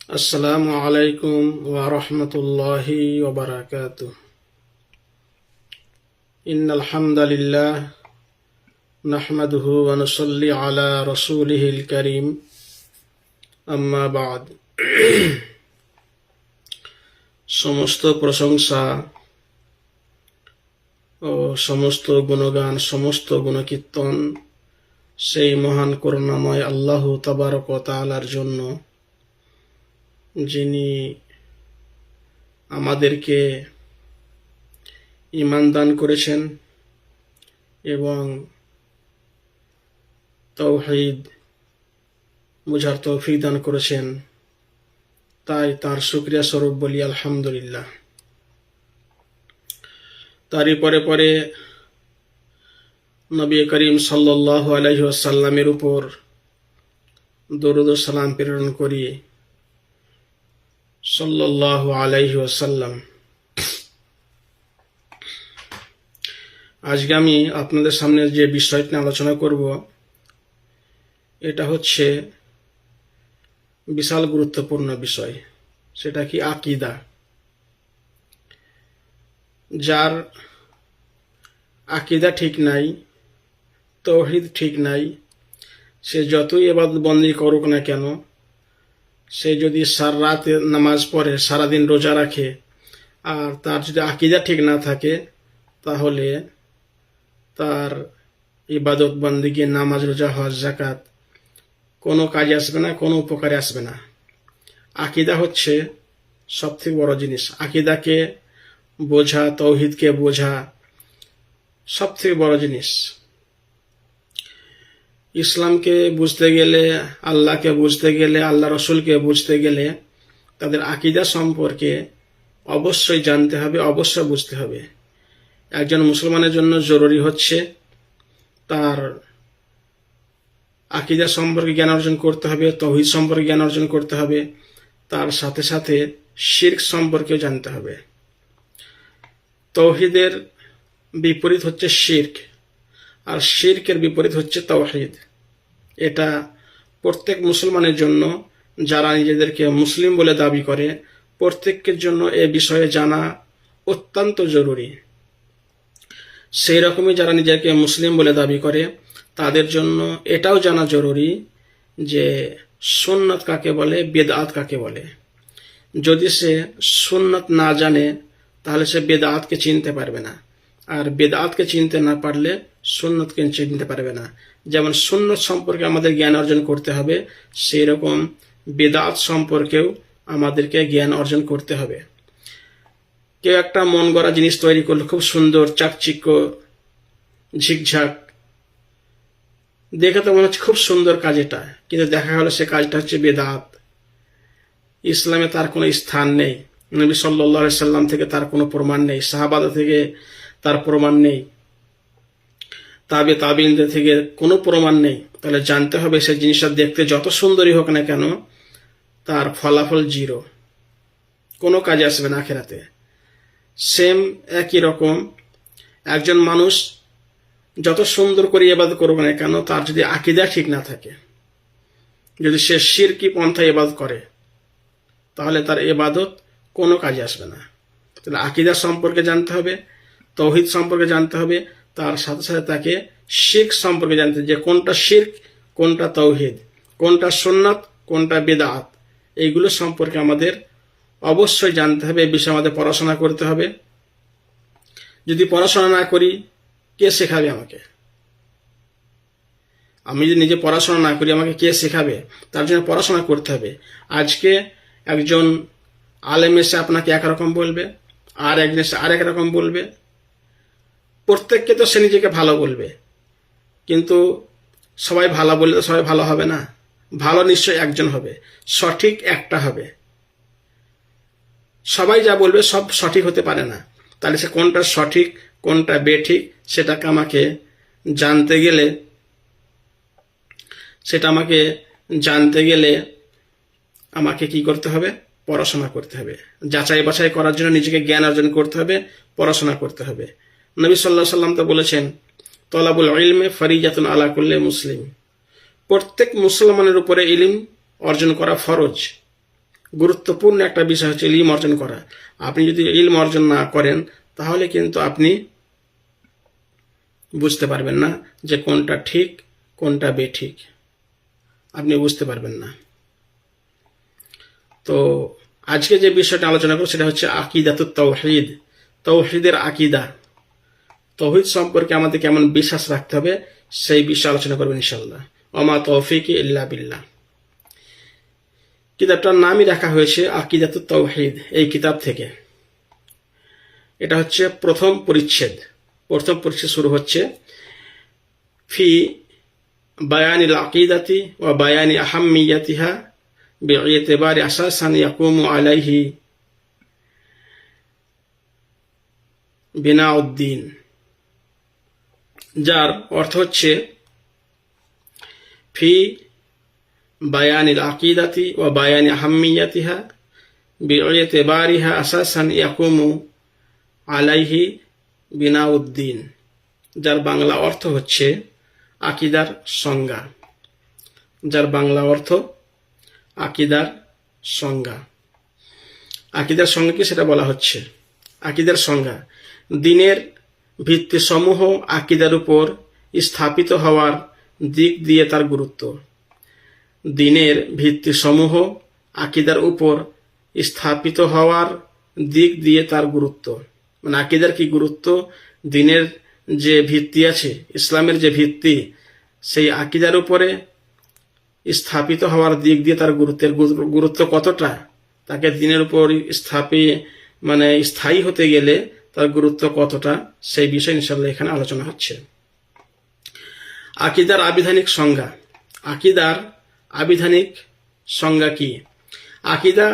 আসসালামু আলাইকুম ওয়া রাহমাতুল্লাহি ওয়া বারাকাতুহু। ইন্নাল হামদালিল্লাহ নাহমাদুহু ওয়া নুসাল্লি আলা রাসূলিহিল কারীম। আম্মা বা'দ। সমস্ত প্রশংসা ও সমস্ত গুণগান, সমস্ত গুণকীর্তন সেই মহান করুণাময় আল্লাহ তাবারক ওয়া তাআলার জন্য, যিনি আমাদেরকে ঈমান দান করেছেন এবং তাওহীদ বুঝার তৌফিক দান করেছেন। তাই তার শুকরিয়া স্বরূপ বলি আলহামদুলিল্লাহ। তারই পরে পরে নবী করিম সাল্লাল্লাহু আলাইহি ওয়াসাল্লামের উপর দরুদ ও সালাম প্রেরণ করি। সাল্লাল্লাহু আলাইহি ওয়াসাল্লাম। আজকে আমি আপনাদের সামনে যে বিষয়টি নিয়ে আলোচনা করব, এটা হচ্ছে বিশাল গুরুত্বপূর্ণ বিষয়। সেটা কি? আকীদা। যার আকীদা ঠিক নাই, তাওহীদ ঠিক নাই, সে যতই ইবাদত বন্দেগী করুক না কেন, সে যদি সারা রাত নামাজ পড়ে, সারাদিন রোজা রাখে, আর তার যদি আকীদা ঠিক না থাকে, তাহলে তার ইবাদত বন্দেগী, নামাজ, রোজা, হজ, যাকাত কোনো কাজে আসবে না, কোনো উপকারে আসবে না। আকীদা হচ্ছে সবথেকে বড় জিনিস। আকীদাকে বোঝা, তাওহীদকে বোঝা সবথেকে বড় জিনিস। ইসলামকে বুঝতে গেলে, আল্লাহকে বুঝতে গেলে, আল্লাহ রসুলকে বুঝতে গেলে তাদের আকীদা সম্পর্কে অবশ্যই জানতে হবে, অবশ্যই বুঝতে হবে। একজন মুসলমানের জন্য জরুরি হচ্ছে তার আকীদা সম্পর্কে জ্ঞান অর্জন করতে হবে, তাওহীদ সম্পর্কে জ্ঞান অর্জন করতে হবে, তার সাথে সাথে শিরক সম্পর্কেও জানতে হবে। তাওহীদের বিপরীত হচ্ছে শিরক, আর শিরকের বিপরীত হচ্ছে তাওহীদ। এটা প্রত্যেক মুসলমানের জন্য, যারা নিজেদেরকে মুসলিম বলে দাবি করে, প্রত্যেকের জন্য এ বিষয়ে জানা অত্যন্ত জরুরি। সেই রকমই যারা নিজেকে মুসলিম বলে দাবি করে, তাদের জন্য এটাও জানা জরুরি যে সুন্নাত কাকে বলে, বিদআত কাকে বলে। যদি সে সুন্নাত না জানে, তাহলে সে বিদআতকে চিনতে পারবে না, আর বিদআতকে চিনতে না পারলে সুন্নতকে চিনতে পারবে না। যেমন সুন্নত সম্পর্কে আমাদের জ্ঞান অর্জন করতে হবে, সেই রকম বিদআত সম্পর্কেও আমাদেরকে জ্ঞান অর্জন করতে হবে। কেউ একটা মন গড়া জিনিস তৈরি করলো, খুব সুন্দর, চাকচিক্য, ঝিকঝাক, দেখে তো মনে হচ্ছে খুব সুন্দর কাজ এটা, কিন্তু দেখা গেল সে কাজটা হচ্ছে বিদআত। ইসলামে তার কোনো স্থান নেই, নবী সাল্লাল্লাহু আলাইহি সাল্লাম থেকে তার কোনো প্রমাণ নেই, সাহাবাদের থেকে তার প্রমাণ নেই, তাবিঈনদের থেকে কোনো প্রমাণ নেই। তাহলে জানতে হবে সেই জিনিসটা দেখতে যত সুন্দরই হোক না কেন, তার ফলাফল জিরো, কোনো কাজে আসবে না আখিরাতে। সেম একই রকম একজন মানুষ যত সুন্দর করে ইবাদত করবে না কেন, তার যদি আকীদা ঠিক না থাকে, যদি সে শিরকি পন্থায় ইবাদত করে, তাহলে তার ইবাদত কোনো কাজে আসবে না। তাহলে আকীদা সম্পর্কে জানতে হবে, তাওহীদ সম্পর্কে জানতে হবে, তার সাথে সাথে তাকে শিরক সম্পর্কে জানতে হবে, যে কোনটা শিরক, কোনটা তাওহীদ, কোনটা সুন্নাত, কোনটা বিদআত, এইগুলো সম্পর্কে আমাদের অবশ্যই জানতে হবে। এই বিষয়ে আমাদের পড়াশোনা করতে হবে। যদি পড়াশোনা না করি, কে শেখাবে আমাকে? আমি যদি নিজে পড়াশোনা না করি, আমাকে কে শেখাবে? তার জন্য পড়াশোনা করতে হবে। আজকে একজন আলেম এসে আপনাকে একরকম বলবে, আর একজন এসে আরেক রকম বলবে। প্রত্যেককে তো সে নিজেকে ভালো বলবে, কিন্তু সবাই ভালো বললে তো সবাই ভালো হবে না। ভালো নিশ্চয়ই একজন হবে, সঠিক একটা হবে। সবাই যা বলবে সব সঠিক হতে পারে না। তাহলে সে কোনটা সঠিক, কোনটা বেঠিক, সেটাকে আমাকে জানতে গেলে আমাকে কি করতে হবে? পড়াশোনা করতে হবে। যাচাই বাছাই করার জন্য নিজেকে জ্ঞান অর্জন করতে হবে, পড়াশোনা করতে হবে। নবী সাল্লাল্লাহু আলাইহি সাল্লাম তো বলেছেন, তলাবুল ইলমি ফারিজাতুন আলা কুল্লি মুসলিম। প্রত্যেক মুসলমানের উপরে ইলম অর্জন করা ফরজ। গুরুত্বপূর্ণ একটা বিষয় হচ্ছে ইলম অর্জন করা। আপনি যদি ইলম অর্জন না করেন তাহলে কিন্তু আপনি বুঝতে পারবেন না যে কোনটা ঠিক কোনটা বেঠিক, আপনি বুঝতে পারবেন না। তো আজকে যে বিষয়টা আলোচনা করব সেটা হচ্ছে আকিদাতুত তাওহীদ, তাওহীদের আকিদা, তাওহীদ সম্পর্কে আমাদের কেমন বিশ্বাস রাখতে হবে সেই বিষয়ে আলোচনা করব ইনশাআল্লাহ। ওমা তৌফিকি ইল্লা বিল্লাহ। কিতাবটার নামই রাখা হয়েছে আকিদাতুত তাওহীদ এই কিতাব থেকে। এটা হচ্ছে প্রথম পরিচ্ছেদ। প্রথম পরিচ্ছেদ শুরু হচ্ছে ফি বায়ানিল আকিদাতি ওয়া বায়ানি আহাম্মিয়াতিহা বিইতিবারি আসাসান ইয়াকুমু আলাইহি বিনাউদ্দিন, যার অর্থ হচ্ছে ফি বায়ানিল আকিদাতি ওয়া বায়ানি আহাম্মিয়াতিহা বিইতিবারিহা আসাসান ইয়াকুমু আলাইহি বিনাউদ্দিন, যার বাংলা অর্থ হচ্ছে আকিদার সংজ্ঞা। যার বাংলা অর্থ আকিদার সংজ্ঞা। আকিদার সংজ্ঞা কি সেটা বলা হচ্ছে। আকিদার সংজ্ঞা: দিনের ভিত্তিসমূহ আকিদার উপর স্থাপিত হওয়ার দিক দিয়ে তার গুরুত্ব। দিনের ভিত্তিসমূহ আকিদার উপর স্থাপিত হওয়ার দিক দিয়ে তার গুরুত্ব, মানে আকিদার কি গুরুত্ব, দিনের যে ভিত্তি আছে, ইসলামের যে ভিত্তি, সেই আকিদার উপরে স্থাপিত হওয়ার দিক দিয়ে তার গুরুত্ব কতটা, তাকে দিনের উপর স্থায়ী হতে গেলে তার গুরুত্ব কতটা, সেই বিষয়ে ইনশাআল্লাহ এখানে আলোচনা হচ্ছে। আকিদার আবিধানিক সংজ্ঞা। আকিদার আবিধানিক সংজ্ঞা কি? আকিদা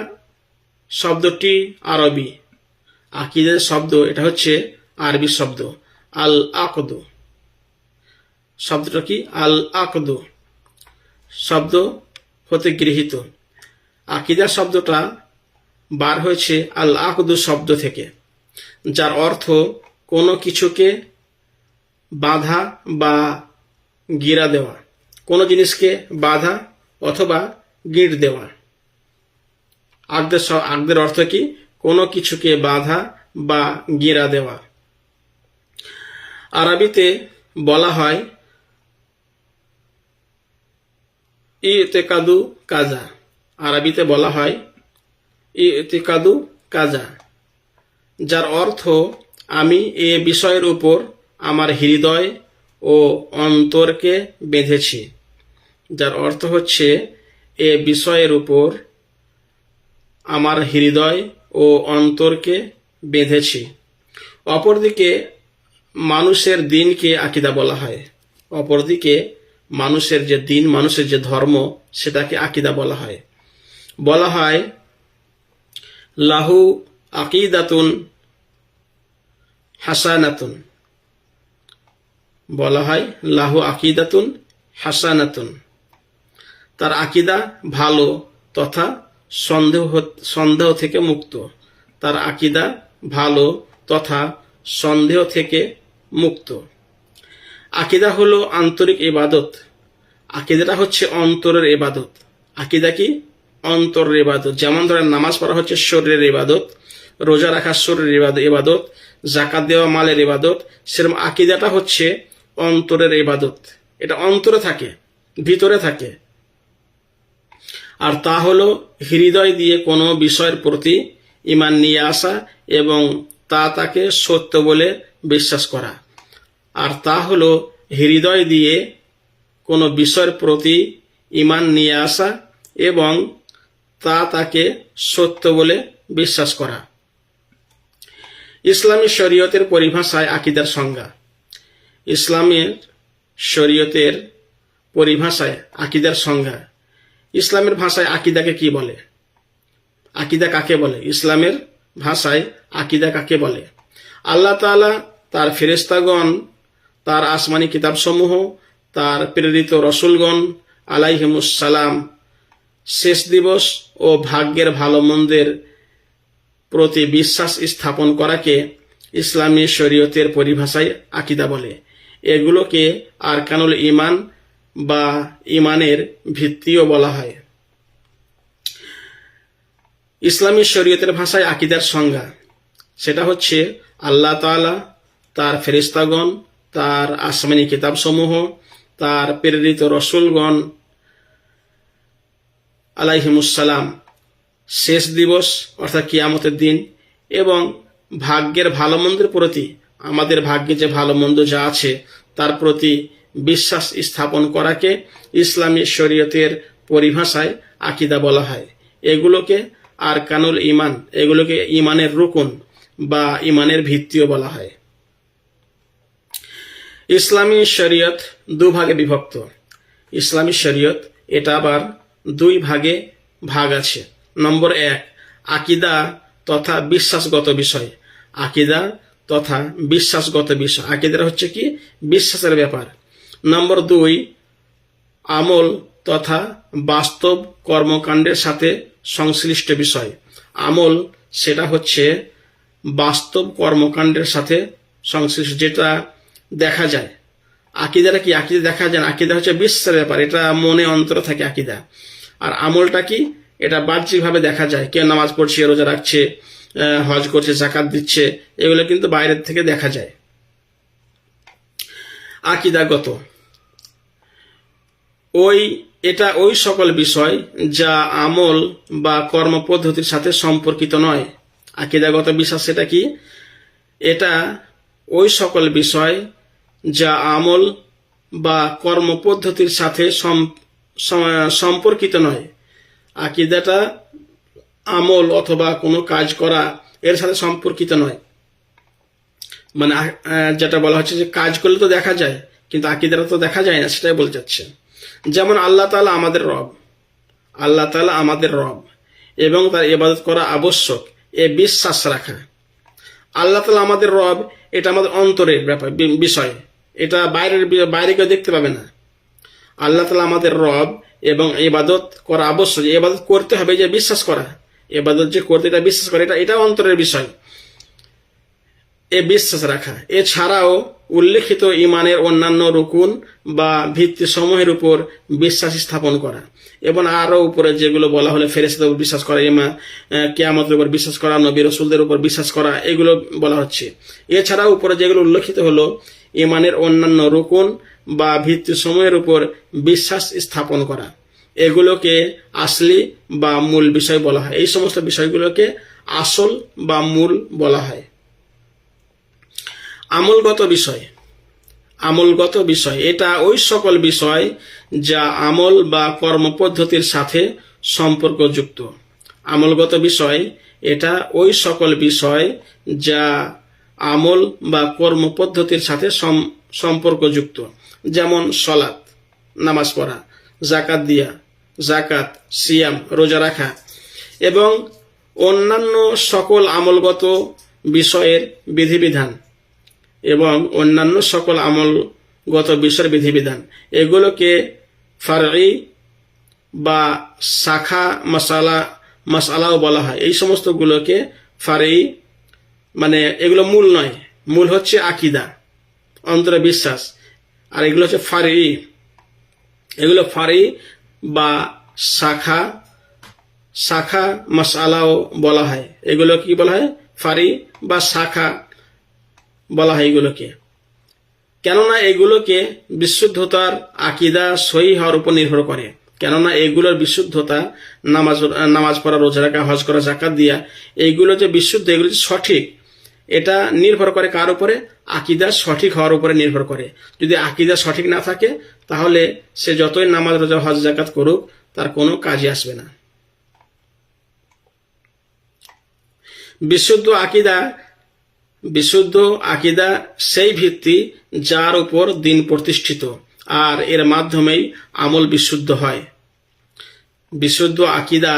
শব্দটি আরবি। আকিদার শব্দ এটা হচ্ছে আরবি শব্দ আল আকদু। শব্দটা কি? আল আকদু শব্দ হতে গৃহীত। আকিদা শব্দটা বার হয়েছে আল আকদু শব্দ থেকে, যার অর্থ কোনো কিছুকে বাধা বা গিরা দেওয়া, কোনো জিনিসকে বাধা অথবা গিঁট দেওয়া। আকদের অর্থ কি? কোনো কিছুকে বাধা বা গিরা দেওয়া। আরবিতে বলা হয় ইতিকাদু কাজা। আরবিতে বলা হয় ইতিকাদু কাজা, যার অর্থ আমি এ বিষয়ের উপর আমার হৃদয় ও অন্তরকে বেঁধেছি। যার অর্থ হচ্ছে এ বিষয়ের উপর আমার হৃদয় ও অন্তরকে বেঁধেছি। অপরদিকে মানুষের দিনকে আকিদা বলা হয়। অপরদিকে মানুষের যে দিন, মানুষের যে ধর্ম, সেটাকে আকিদা বলা হয়। বলা হয় লাহু আকিদাতুন হাসানাতুন। বলা হয় লাহু আকিদাতুন হাসানাতুন, তার আকিদা ভালো তথা সন্দেহ থেকে মুক্ত। তার আকিদা ভালো তথা সন্দেহ থেকে মুক্ত। আকিদা হলো আন্তরিক ইবাদত। আকিদাটা হচ্ছে অন্তরের ইবাদত। আকিদা কি? অন্তরের ইবাদত। যেমন ধরেন নামাজ পড়া হচ্ছে শরীরের ইবাদত, রোজা রাখা শরীরের ইবাদত, যাকাত দেওয়া মালের ইবাদত, সেরকম আকিদাটা হচ্ছে অন্তরের ইবাদত। এটা অন্তরে থাকে, ভিতরে থাকে। আর তা হলো হৃদয় দিয়ে কোনো বিষয়ের প্রতি ঈমান নিয়ে আসা এবং তাকে সত্য বলে বিশ্বাস করা। আর তা হলো হৃদয় দিয়ে কোনো বিষয়ের প্রতি ঈমান নিয়ে আসা এবং তাকে সত্য বলে বিশ্বাস করা। ইসলামী শরীয়তের পরিভাষায় আকিদার সংজ্ঞা। ইসলামের শরীয়তের পরিভাষায় আকিদার সংজ্ঞা। ইসলামের ভাষায় আকিদাকে কি বলে? আকিদা কাকে বলে? ইসলামের ভাষায় আকিদা কাকে বলে? আল্লাহ তাআলা তার ফেরেশতাগণ, তার আসমানি কিতাবসমূহ, তার প্রেরিত রসুলগণ আলাইহিমুস সালাম শেষ দিবস ও ভাগ্যের ভালো মন্দের প্রতি বিশ্বাস স্থাপন করাকে ইসলামী শরীয়তের পরিভাষায় আকিদা বলে। এগুলোকে আরকানুল ঈমান বা ঈমানের ভিত্তিও বলা হয়। ইসলামী শরীয়তের ভাষায় আকীদার সংজ্ঞা, সেটা হচ্ছে আল্লাহ তাআলা, তার ফেরেশতাগণ, তার আসমানী কিতাবসমূহ, তার প্রেরিত রসুলগণ আলাইহিমুসসালাম, শেষ দিবস অর্থাৎ কিয়ামতের দিন, এবং ভাগ্যের ভালো মন্দের প্রতি, আমাদের ভাগ্যে যে ভালো মন্দ যা আছে তার প্রতি বিশ্বাস স্থাপন করাকে ইসলামী শরীয়তের পরিভাষায় আকীদা বলা হয়। এগুলোকে আরকানুল ঈমান, এগুলোকে ঈমানের রুকুন বা ঈমানের ভিত্তিও বলা হয়। ইসলামী শরীয়ত দুভাগে বিভক্ত। ইসলামী শরীয়ত এটা আবার দুই ভাগে ভাগ আছে। নম্বর 1, আকীদা তথা বিশ্বাসগত বিষয়। আকীদা তথা বিশ্বাসগত বিষয়, আকীদা হচ্ছে কি বিশ্বাসের ব্যাপার। নম্বর 2, আমল তথা বাস্তব কর্মকাণ্ডের সাথে সংশ্লিষ্ট বিষয়। আমল সেটা হচ্ছে বাস্তব কর্মকাণ্ডের সাথে সংশ্লিষ্ট, যেটা দেখা যায়। আকীদাটা কি? আকীদা দেখা যায় না, আকীদা হচ্ছে বিশ্বাসের ব্যাপার, এটা মনে অন্তরে থাকে আকীদা। আর আমলটা কি? এটা বাহ্যিকভাবে দেখা যায়, কেউ নামাজ পড়ছে, রোজা রাখছে, হজ করছে, যাকাত দিচ্ছে, এগুলো কিন্তু বাইরের থেকে দেখা যায়। আকীদাগত এটা ওই সকল বিষয় যা আমল বা কর্মপদ্ধতির সাথে সম্পর্কিত নয়। আকীদাগত বিশ্বাস সেটা কি? এটা ওই সকল বিষয় যা আমল বা কর্মপদ্ধতির সাথে সম্পর্কিত নয়। আকীদাটা আমল অথবা কোনো কাজ করা এর সাথে সম্পর্কিত নয়। মানে যেটা বলা হচ্ছে যে কাজ করলে তো দেখা যায়, কিন্তু আকীদাটা তো দেখা যায় না, সেটাই বলতে চাচ্ছে। যেমন আল্লাহ তাআলা আমাদের রব, আল্লাহ তাআলা আমাদের রব এবং তার ইবাদত করা আবশ্যক, এ বিশ্বাস রাখা। আল্লাহ তাআলা আমাদের রব, এটা আমাদের অন্তরের ব্যাপার, বিষয়, এটা বাইরে কেউ দেখতে পাবে না। আল্লাহ তাআলা আমাদের রব এবং ইবাদত করা আবশ্যক, ইবাদত করতে হবে, যে বিশ্বাস করা, ইবাদত যে করতে, এটা বিশ্বাস করা, এটা অন্তরের বিষয়, এ বিশ্বাস রাখা। এছাড়াও উল্লেখিত ঈমানের অন্যান্য রুকুন বা ভিত্তি সমূহের উপর বিশ্বাস স্থাপন করা, এবং আরো উপরে যেগুলো বলা হলো, ফেরেশতাদের উপর বিশ্বাস করা, কিয়ামতের উপর বিশ্বাস করা, নবী রাসূলদের উপর বিশ্বাস করা, এগুলো বলা হচ্ছে। এছাড়াও উপরে যেগুলো উল্লেখিত হলো, ঈমানের অন্যান্য রুকুন বা ভিত্তি সমূহের উপর বিশ্বাস স্থাপন করা, এগুলোকে আসলি বা মূল বিষয় বলা হয়। এই সমস্ত বিষয়গুলোকে আসল বা মূল বলা হয়। আমলগত বিষয়, আমলগত বিষয় এটা ওই সকল বিষয় যা আমল বা কর্মপদ্ধতির সাথে সম্পর্কযুক্ত। আমলগত বিষয় এটা ওই সকল বিষয় যা আমল বা কর্মপদ্ধতির সাথে সম্পর্কযুক্ত। যেমন সলাত, নামাজ পড়া, যাকাত দিয়া, যাকাত, সিয়াম, রোজা রাখা, এবং অন্যান্য সকল আমলগত বিষয়ের বিধিবিধান, এবং অন্যান্য সকল আমলগত বিষয়ের বিধিবিধান, এগুলোকে ফারঈ বা শাখা মাসআলাও বলা হয়। এই সমস্তগুলোকে ফারঈ, মানে এগুলো মূল নয়, মূল হচ্ছে আকীদা, অন্তরে বিশ্বাস, আর এগুলো হচ্ছে ফারঈ, এগুলো ফারঈ বা শাখা মাসআলাও বলা হয়। এগুলো কি বলা হয়? ফারঈ বা শাখা বলা হয় এগুলোকে। কেননা এগুলোকে বিশুদ্ধতার আকীদা সহিহ হওয়ার উপর নির্ভর করে। কেননা এগুলোর বিশুদ্ধতা, নামাজ পড়া, রোজা রাখা, হজ করা, যাকাত দিয়া, এইগুলো যে বিশুদ্ধ, এগুলো যে সঠিক, এটা নির্ভর করে কার উপরে? আকীদা সঠিক হওয়ার উপরে নির্ভর করে। যদি আকীদা সঠিক না থাকে, তাহলে সে যতই নামাজ, রোজা, হজ, যাকাত করুক, তার কোনো কাজে আসবে না। বিশুদ্ধ আকীদা সেই ভিত্তি যার উপর দিন প্রতিষ্ঠিত, আর এর মাধ্যমেই আমল বিশুদ্ধ হয়। বিশুদ্ধ আকীদা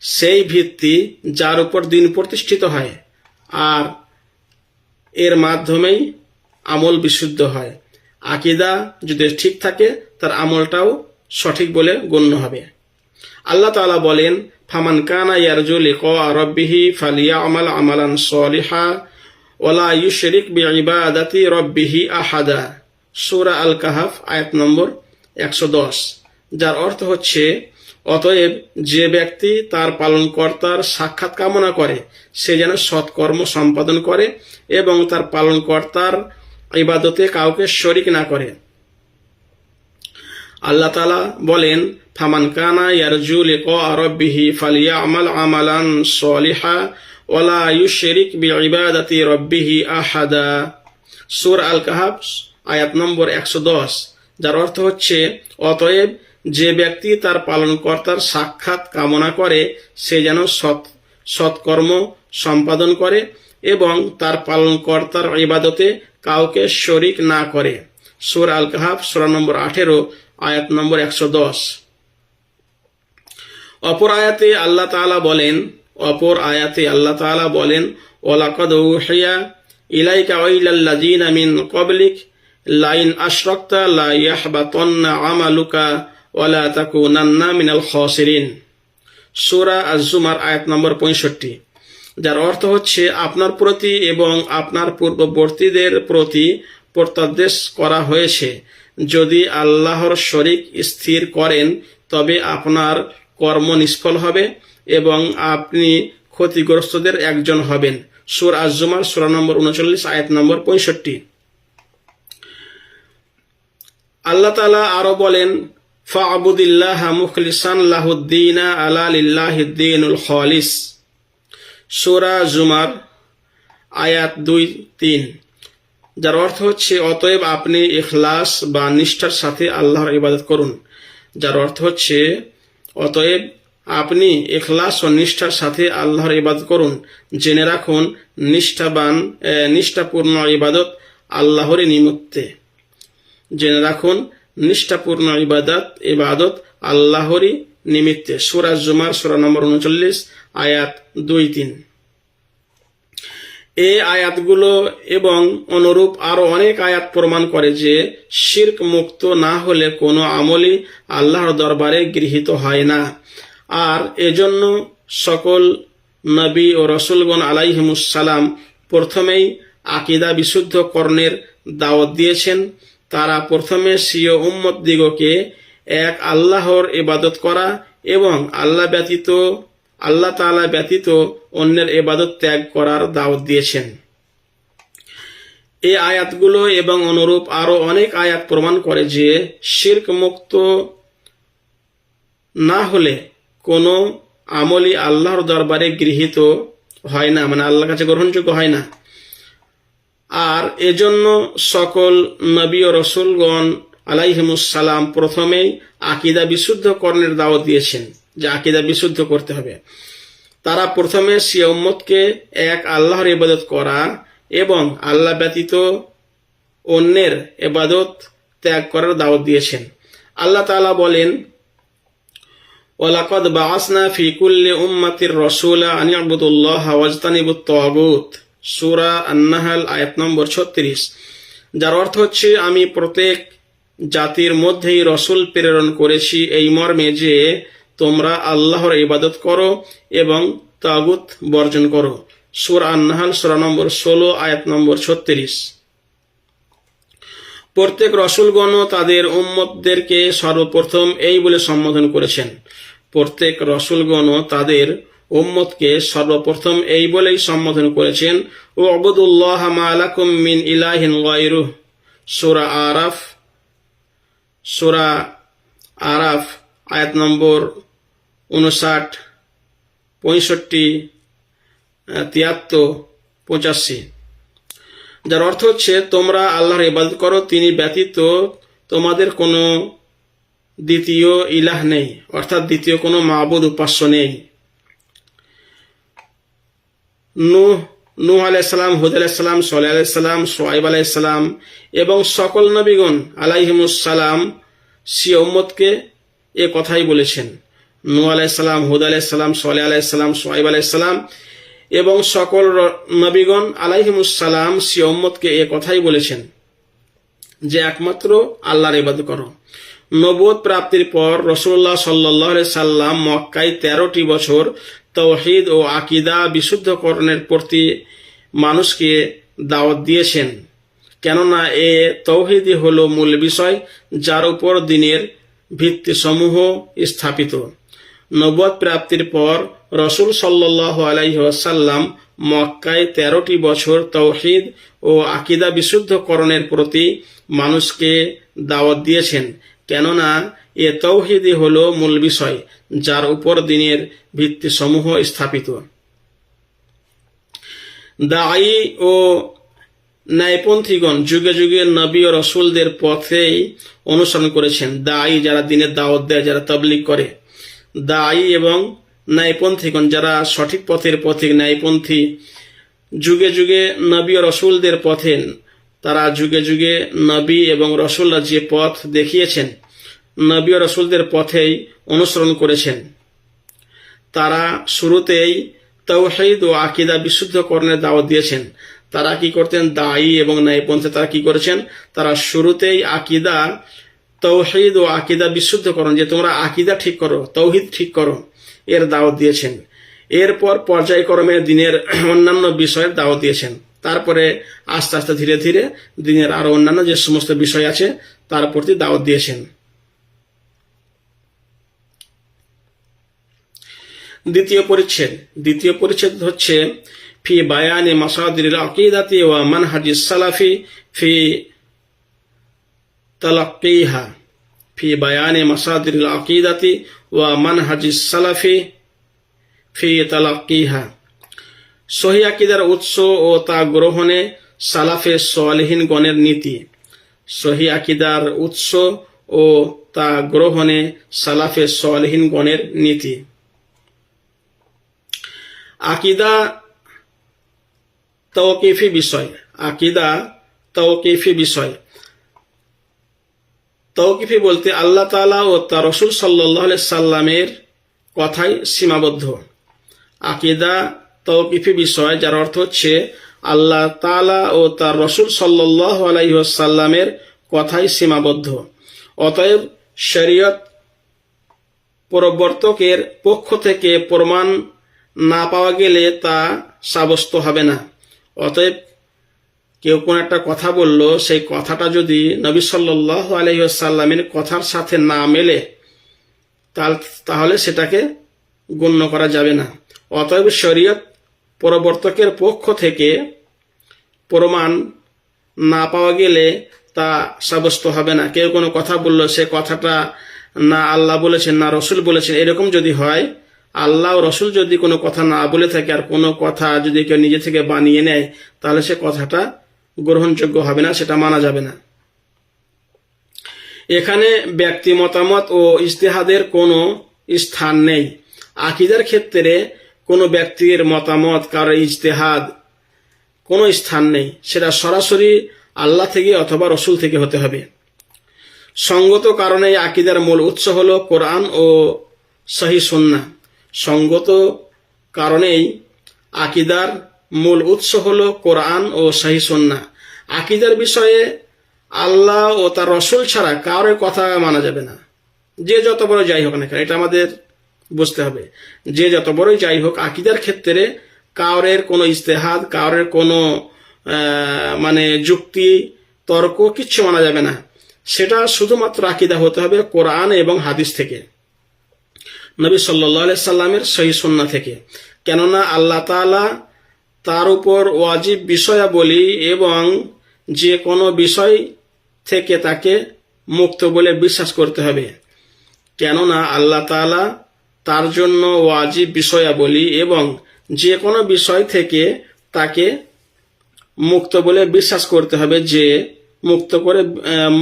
সেই ভিত্তি যার উপর দিন প্রতিষ্ঠিত হয়, আর এর মাধ্যমেই আমল বিশুদ্ধ হয়। আকীদা যদি ঠিক থাকে, তার আমলটাও সঠিক বলে গণ্য হবে। আল্লাহ তাআলা বলেন, ফামান কানা ইয়ারজু লিকা রাব্বিহি ফালিয়ামাল আমালান সলিহা ওয়ালা ইউশরিক বিইবাদাতি রাব্বিহি আহাদা। সূরা আল কাহাফ, আয়াত নম্বর 110, যার অর্থ হচ্ছে, অতএব যে ব্যক্তি তার পালনকর্তার সাক্ষাৎ কামনা করে সে যেন সৎকর্ম সম্পাদন করে এবং তার পালনকর্তার ইবাদতে কাউকে শরিক না করে। আল্লাহ তাআলা বলেন, ফামান কানা ইয়ারজু লিকা রাব্বিহি ফালিয়ামাল আমালান সলিহা ওয়ালা ইউশরিক বিইবাদাতি রাব্বিহি আহাদা। সূরা আল কাহাফ আয়াত নম্বর 110, যার অর্থ হচ্ছে, অতএব যে ব্যক্তি তার পালনকর্তার সাক্ষাৎ কামনা করে সে যেন সৎকর্ম সম্পাদন করে এবং তার পালনকর্তার ইবাদতে কাউকে শরিক না করে। সূরা আল কাহাফ সূরা নম্বর 18 আয়াত নম্বর 110। অপর আয়াতে আল্লাহ তাআলা বলেন, ওয়ালাকাদ উহিয়া ইলাইকা ওয়া ইলাল্লাযিনা মিন ক্বাবলিক লাইন আশরাকতা লা ইয়াহবাতান্না আমালুকা ওয়া লা তাকুনান্না মিনাল খাসিরিন। সূরা আজ-জুমার আয়াত নম্বর 65, যার অর্থ হচ্ছে, আপনার প্রতি এবং আপনার পূর্ববর্তীদের প্রতি প্রত্যাদেশ করা হয়েছে, যদি আল্লাহর শরিক স্থির করেন তবে আপনার কর্ম নিষ্ফল হবে এবং আপনি ক্ষতিগ্রস্তদের একজন হবেন। সূরা আজ-জুমার সূরা নম্বর 39 আয়াত নম্বর 65। আল্লাহ তাআলা আরো বলেন, ফা'বুদিল্লাহা মুখলিসান লাহুদ্দীনা আলা লিল্লাহিদ্দীনুল খালিস। সূরা জুমার আয়াত 2-3, যার অর্থ হচ্ছে, অতএব আপনি ইখলাস বা নিষ্ঠার সাথে আল্লাহর ইবাদত করুন। যার অর্থ হচ্ছে, অতএব আপনি ইখলাস ও নিষ্ঠার সাথে আল্লাহর ইবাদত করুন। জেনে রাখুন, নিষ্ঠাপূর্ণ ইবাদত আল্লাহরই নিমিত্তে। জেনে রাখুন, নিষ্ঠাপূর্ণ ইবাদত আল্লাহরই নিমিত্তে। সূরা জুমার সূরা নম্বর 39 আয়াত 2-3। এই আয়াতগুলো এবং অনুরূপ আরো অনেক আয়াত প্রমাণ করে যে শিরক মুক্ত না হলে কোনো আমলই আল্লাহর দরবারে গৃহীত হয় না। আর এজন্য সকল নবী ও রাসূলগণ আলাইহিমুস সালাম প্রথমেই আকীদা বিশুদ্ধ করণের দাওয়াত দিয়েছেন। তারা প্রথমে স্বীয় উম্মত দিগকে এক আল্লাহর ইবাদত করা এবং আল্লাহ তাআলা ব্যতীত অন্যের ইবাদত ত্যাগ করার দাওয়াত দিয়েছেন। এই আয়াতগুলো এবং অনুরূপ আরো অনেক আয়াত প্রমাণ করে যে শিরক মুক্ত না হলে কোনো আমলই আল্লাহর দরবারে গৃহীত হয় না, মানে আল্লাহর কাছে গ্রহণযোগ্য হয় না। আর এজন্য সকল নবী ও রাসূলগণ আলাইহিমুস সালাম প্রথমেই আকীদা বিশুদ্ধ করণের দাওয়াত দিয়েছেন, যে আকীদা বিশুদ্ধ করতে হবে। তারা প্রথমে স্বীয় উম্মতকে এক আল্লাহর ইবাদত করা এবং আল্লাহ ব্যতীত অন্যের ইবাদত ত্যাগ করার দাওয়াত দিয়েছেন। আল্লাহ তাআলা বলেন, ওয়ালাকাদ বাআসনা ফি কুল্লি উম্মাতির রাসূলা আন ইয়াবুদুল্লাহা ওয়াজতানিবুত তাগুত। সূরা আন-নাহল আয়াত নম্বর 36, যার অর্থ হচ্ছে, আমি প্রত্যেক জাতির মধ্যেই রসুল প্রেরণ করেছি এই মর্মে যে তোমরা আল্লাহর ইবাদত করো এবং তাগুত বর্জন করো। সূরা আন-নাহল সূরা নম্বর 16 আয়াত নম্বর 36। প্রত্যেক রসুলগণ তাদের উম্মতদেরকে সর্বপ্রথম এই বলে সম্বোধন করেছেন। প্রত্যেক রসুলগণ তাদের উম্মতকে সর্বপ্রথম এই বলেই সম্বোধন করেছেন, উবুদুল্লাহ মা লাকুম মিন ইলাহিন গায়রুহ। সূরা আরাফ আয়াত নম্বর 59, 65, 73, 85, যার অর্থ হচ্ছে, তোমরা আল্লাহর ইবাদত করো, তিনি ব্যতীত তোমাদের কোনো দ্বিতীয় ইলাহ নেই, অর্থাৎ দ্বিতীয় কোনো মাবুদ উপাস্য নেই। নূহ আলাইহিস সালাম, হুদ আলাইহিস সালাম, সালেহ আলাইহিস সালাম, শুআয়ব আলাইহিস সালাম এবং সকল নবীগণ আলাইহিমুস সালাম স্বীয় উম্মতকে এ কথাই বলেছেন। নূহ আলাইহিস সালাম, হুদ আলাইহিস সালাম, সালেহ আলাইহিস সালাম, শুআয়ব আলাইহিস সালাম এবং সকল নবীগণ আলাইহিমুস সালাম স্বীয় উম্মতকে এ কথাই বলেছেন যে একমাত্র আল্লাহর ইবাদত করো। নবুয়ত প্রাপ্তির পর রাসূলুল্লাহ সাল্লাল্লাহু আলাইহি সাল্লাম মক্কায় 13টি বছর তাওহীদ ও আকীদা বিশুদ্ধকরণের প্রতি মানুষকে দাওয়াত দিয়েছেন, কেননা এ তাওহীদই হলো মূল বিষয় যার উপর দ্বীনের ভিত্তিসমূহ স্থাপিত। নবুয়ত প্রাপ্তির পর রসুল সাল্লাল্লাহু আলাইহি ওয়াসাল্লাম মক্কায় 13টি বছর তাওহীদ ও আকীদা বিশুদ্ধকরণের প্রতি মানুষকে দাওয়াত দিয়েছেন, কেননা এ তাওহীদই হলো মূল বিষয় যার উপর দ্বীনের ভিত্তিসমূহ স্থাপিত। দায়ী ও ন্যায়পন্থীগণ যুগে যুগে নবী ও রসুলদের পথেই অনুসরণ করেছেন। দায়ী যারা দ্বীনের দাওয়াত দেয়, যারা তাবলীগ করে, দায়ী এবং ন্যায়পন্থীগণ যারা সঠিক পথের পথিক, ন্যায়পন্থী, যুগে যুগে নবী ও রসুলদের পথে, তারা যুগে যুগে নবী এবং রসুলরা যে পথ দেখিয়েছেন, নবী ও রসুলদের পথেই অনুসরণ করেছেন। তারা শুরুতেই তাওহীদ ও আকীদা বিশুদ্ধকরণের দাওয়াত দিয়েছেন। তারা কি করতেন? দায়ী এবং ন্যায়পন্থী তারা কি করেছেন? তারা শুরুতেই আকীদা, তাওহীদ ও আকীদা বিশুদ্ধকরণ, যে তোমরা আকীদা ঠিক করো, তাওহীদ ঠিক করো, এর দাওয়াত দিয়েছেন। এরপর পর্যায়ক্রমে দ্বীনের অন্যান্য বিষয়ের দাওয়াত দিয়েছেন। তারপরে আস্তে আস্তে ধীরে ধীরে দ্বীনের আরো অন্যান্য যে সমস্ত বিষয় আছে তার প্রতি দাওয়াত দিয়েছেন। দ্বিতীয় পরিচ্ছেদ হচ্ছে ফি বায়ানি মাসাদিরিল আকিদাতি ওয়া মানহাজিস সালাফি ফি তালাক্কিহা। ফি বায়ানি মাসাদিরিল আকিদাতি ওয়া মানহাজিস সালাফি ফি তালাক্কিহা। সহিহ আকীদার উৎস ও তা গ্রহণে সালাফে সালেহিনগণের নীতি। সহিহ আকীদার উৎস ও তা গ্রহণে সালাফে সালেহিনগণের নীতি। আকীদা তাওকীফি বিষয়। আকীদা তাওকীফি বিষয়। তাওকীফি বলতে আল্লাহ তাআলা ও তার রাসূল সাল্লাল্লাহু আলাইহি সাল্লামের কথাই সীমাবদ্ধ। আকীদা তাওকীফি বিষয়, যার অর্থ হচ্ছে আল্লাহ তাআলা ও তার রাসূল সাল্লাল্লাহু আলাইহি ওয়াসাল্লামের কথাই সীমাবদ্ধ। অতএব শরীয়ত প্রবর্তকের পক্ষ থেকে প্রমাণ না পাওয়া গেলে তা সাব্যস্ত হবে না। অতএব কেউ কোন একটা কথা বলল, সেই কথাটা যদি নবী সাল্লাল্লাহু আলাইহি ওয়াসাল্লামের কথার সাথে না মেলে তাহলে সেটাকে গণ্য করা যাবে না। অতএব শরীয়ত প্রবর্তকের পক্ষ থেকে প্রমাণ না পাওয়া গেলে তা সাব্যস্ত হবে না। কেউ কোনো কথা বলল, সে কথাটা না আল্লাহ বলেছেন না রসুল বলেছেন, এরকম যদি হয়, আল্লাহ ও রসুল যদি কোনো কথা না বলে থাকে আর কোনো কথা যদি কেউ নিজে থেকে বানিয়ে নেয়, তাহলে সে কথাটা গ্রহণযোগ্য হবে না, সেটা মানা যাবে না। এখানে ব্যক্তি মতামত ও ইজতিহাদের কোনো স্থান নেই। আকীদার ক্ষেত্রে কোনো ব্যক্তির মতামত, কারো ইজতিহাদ কোনো স্থান নেই। সেটা সরাসরি আল্লাহ থেকে অথবা রসুল থেকে হতে হবে। সঙ্গত কারণে আকীদার মূল উৎস হলো কোরআন ও সহিহ সুন্নাহ। সঙ্গত কারণেই আকীদার মূল উৎস হলো কোরআন ও সহিহ সুন্নাহ। আকীদার বিষয়ে আল্লাহ ও তার রসুল ছাড়া কারোর কথা মানা যাবে না, যে যত বড় যাই হোক না কেন। এটা আমাদের বুঝতে হবে, যে যত বড়ই যাই হোক, আকীদার ক্ষেত্রে কারোর কোনো ইজতিহাদ, কারোর কোনো যুক্তি, তর্ক কিচ্ছু মানা যাবে না। সেটা শুধুমাত্র আকীদা হতে হবে কোরআন এবং হাদিস থেকে, নবী সাল্লাল্লাহু আলাইহি সাল্লামের সহিহ সুন্নাহ থেকে। কেননা আল্লাহ তাআলা তার উপর ওয়াজিব বিষয়াবলী এবং যে কোনো বিষয় থেকে তাকে মুক্ত বলে বিশ্বাস করতে হবে। কেননা আল্লাহ তাআলা তার জন্য ওয়াজিব বিষয়াবলী এবং যে কোনো বিষয় থেকে তাকে মুক্ত বলে বিশ্বাস করতে হবে, যে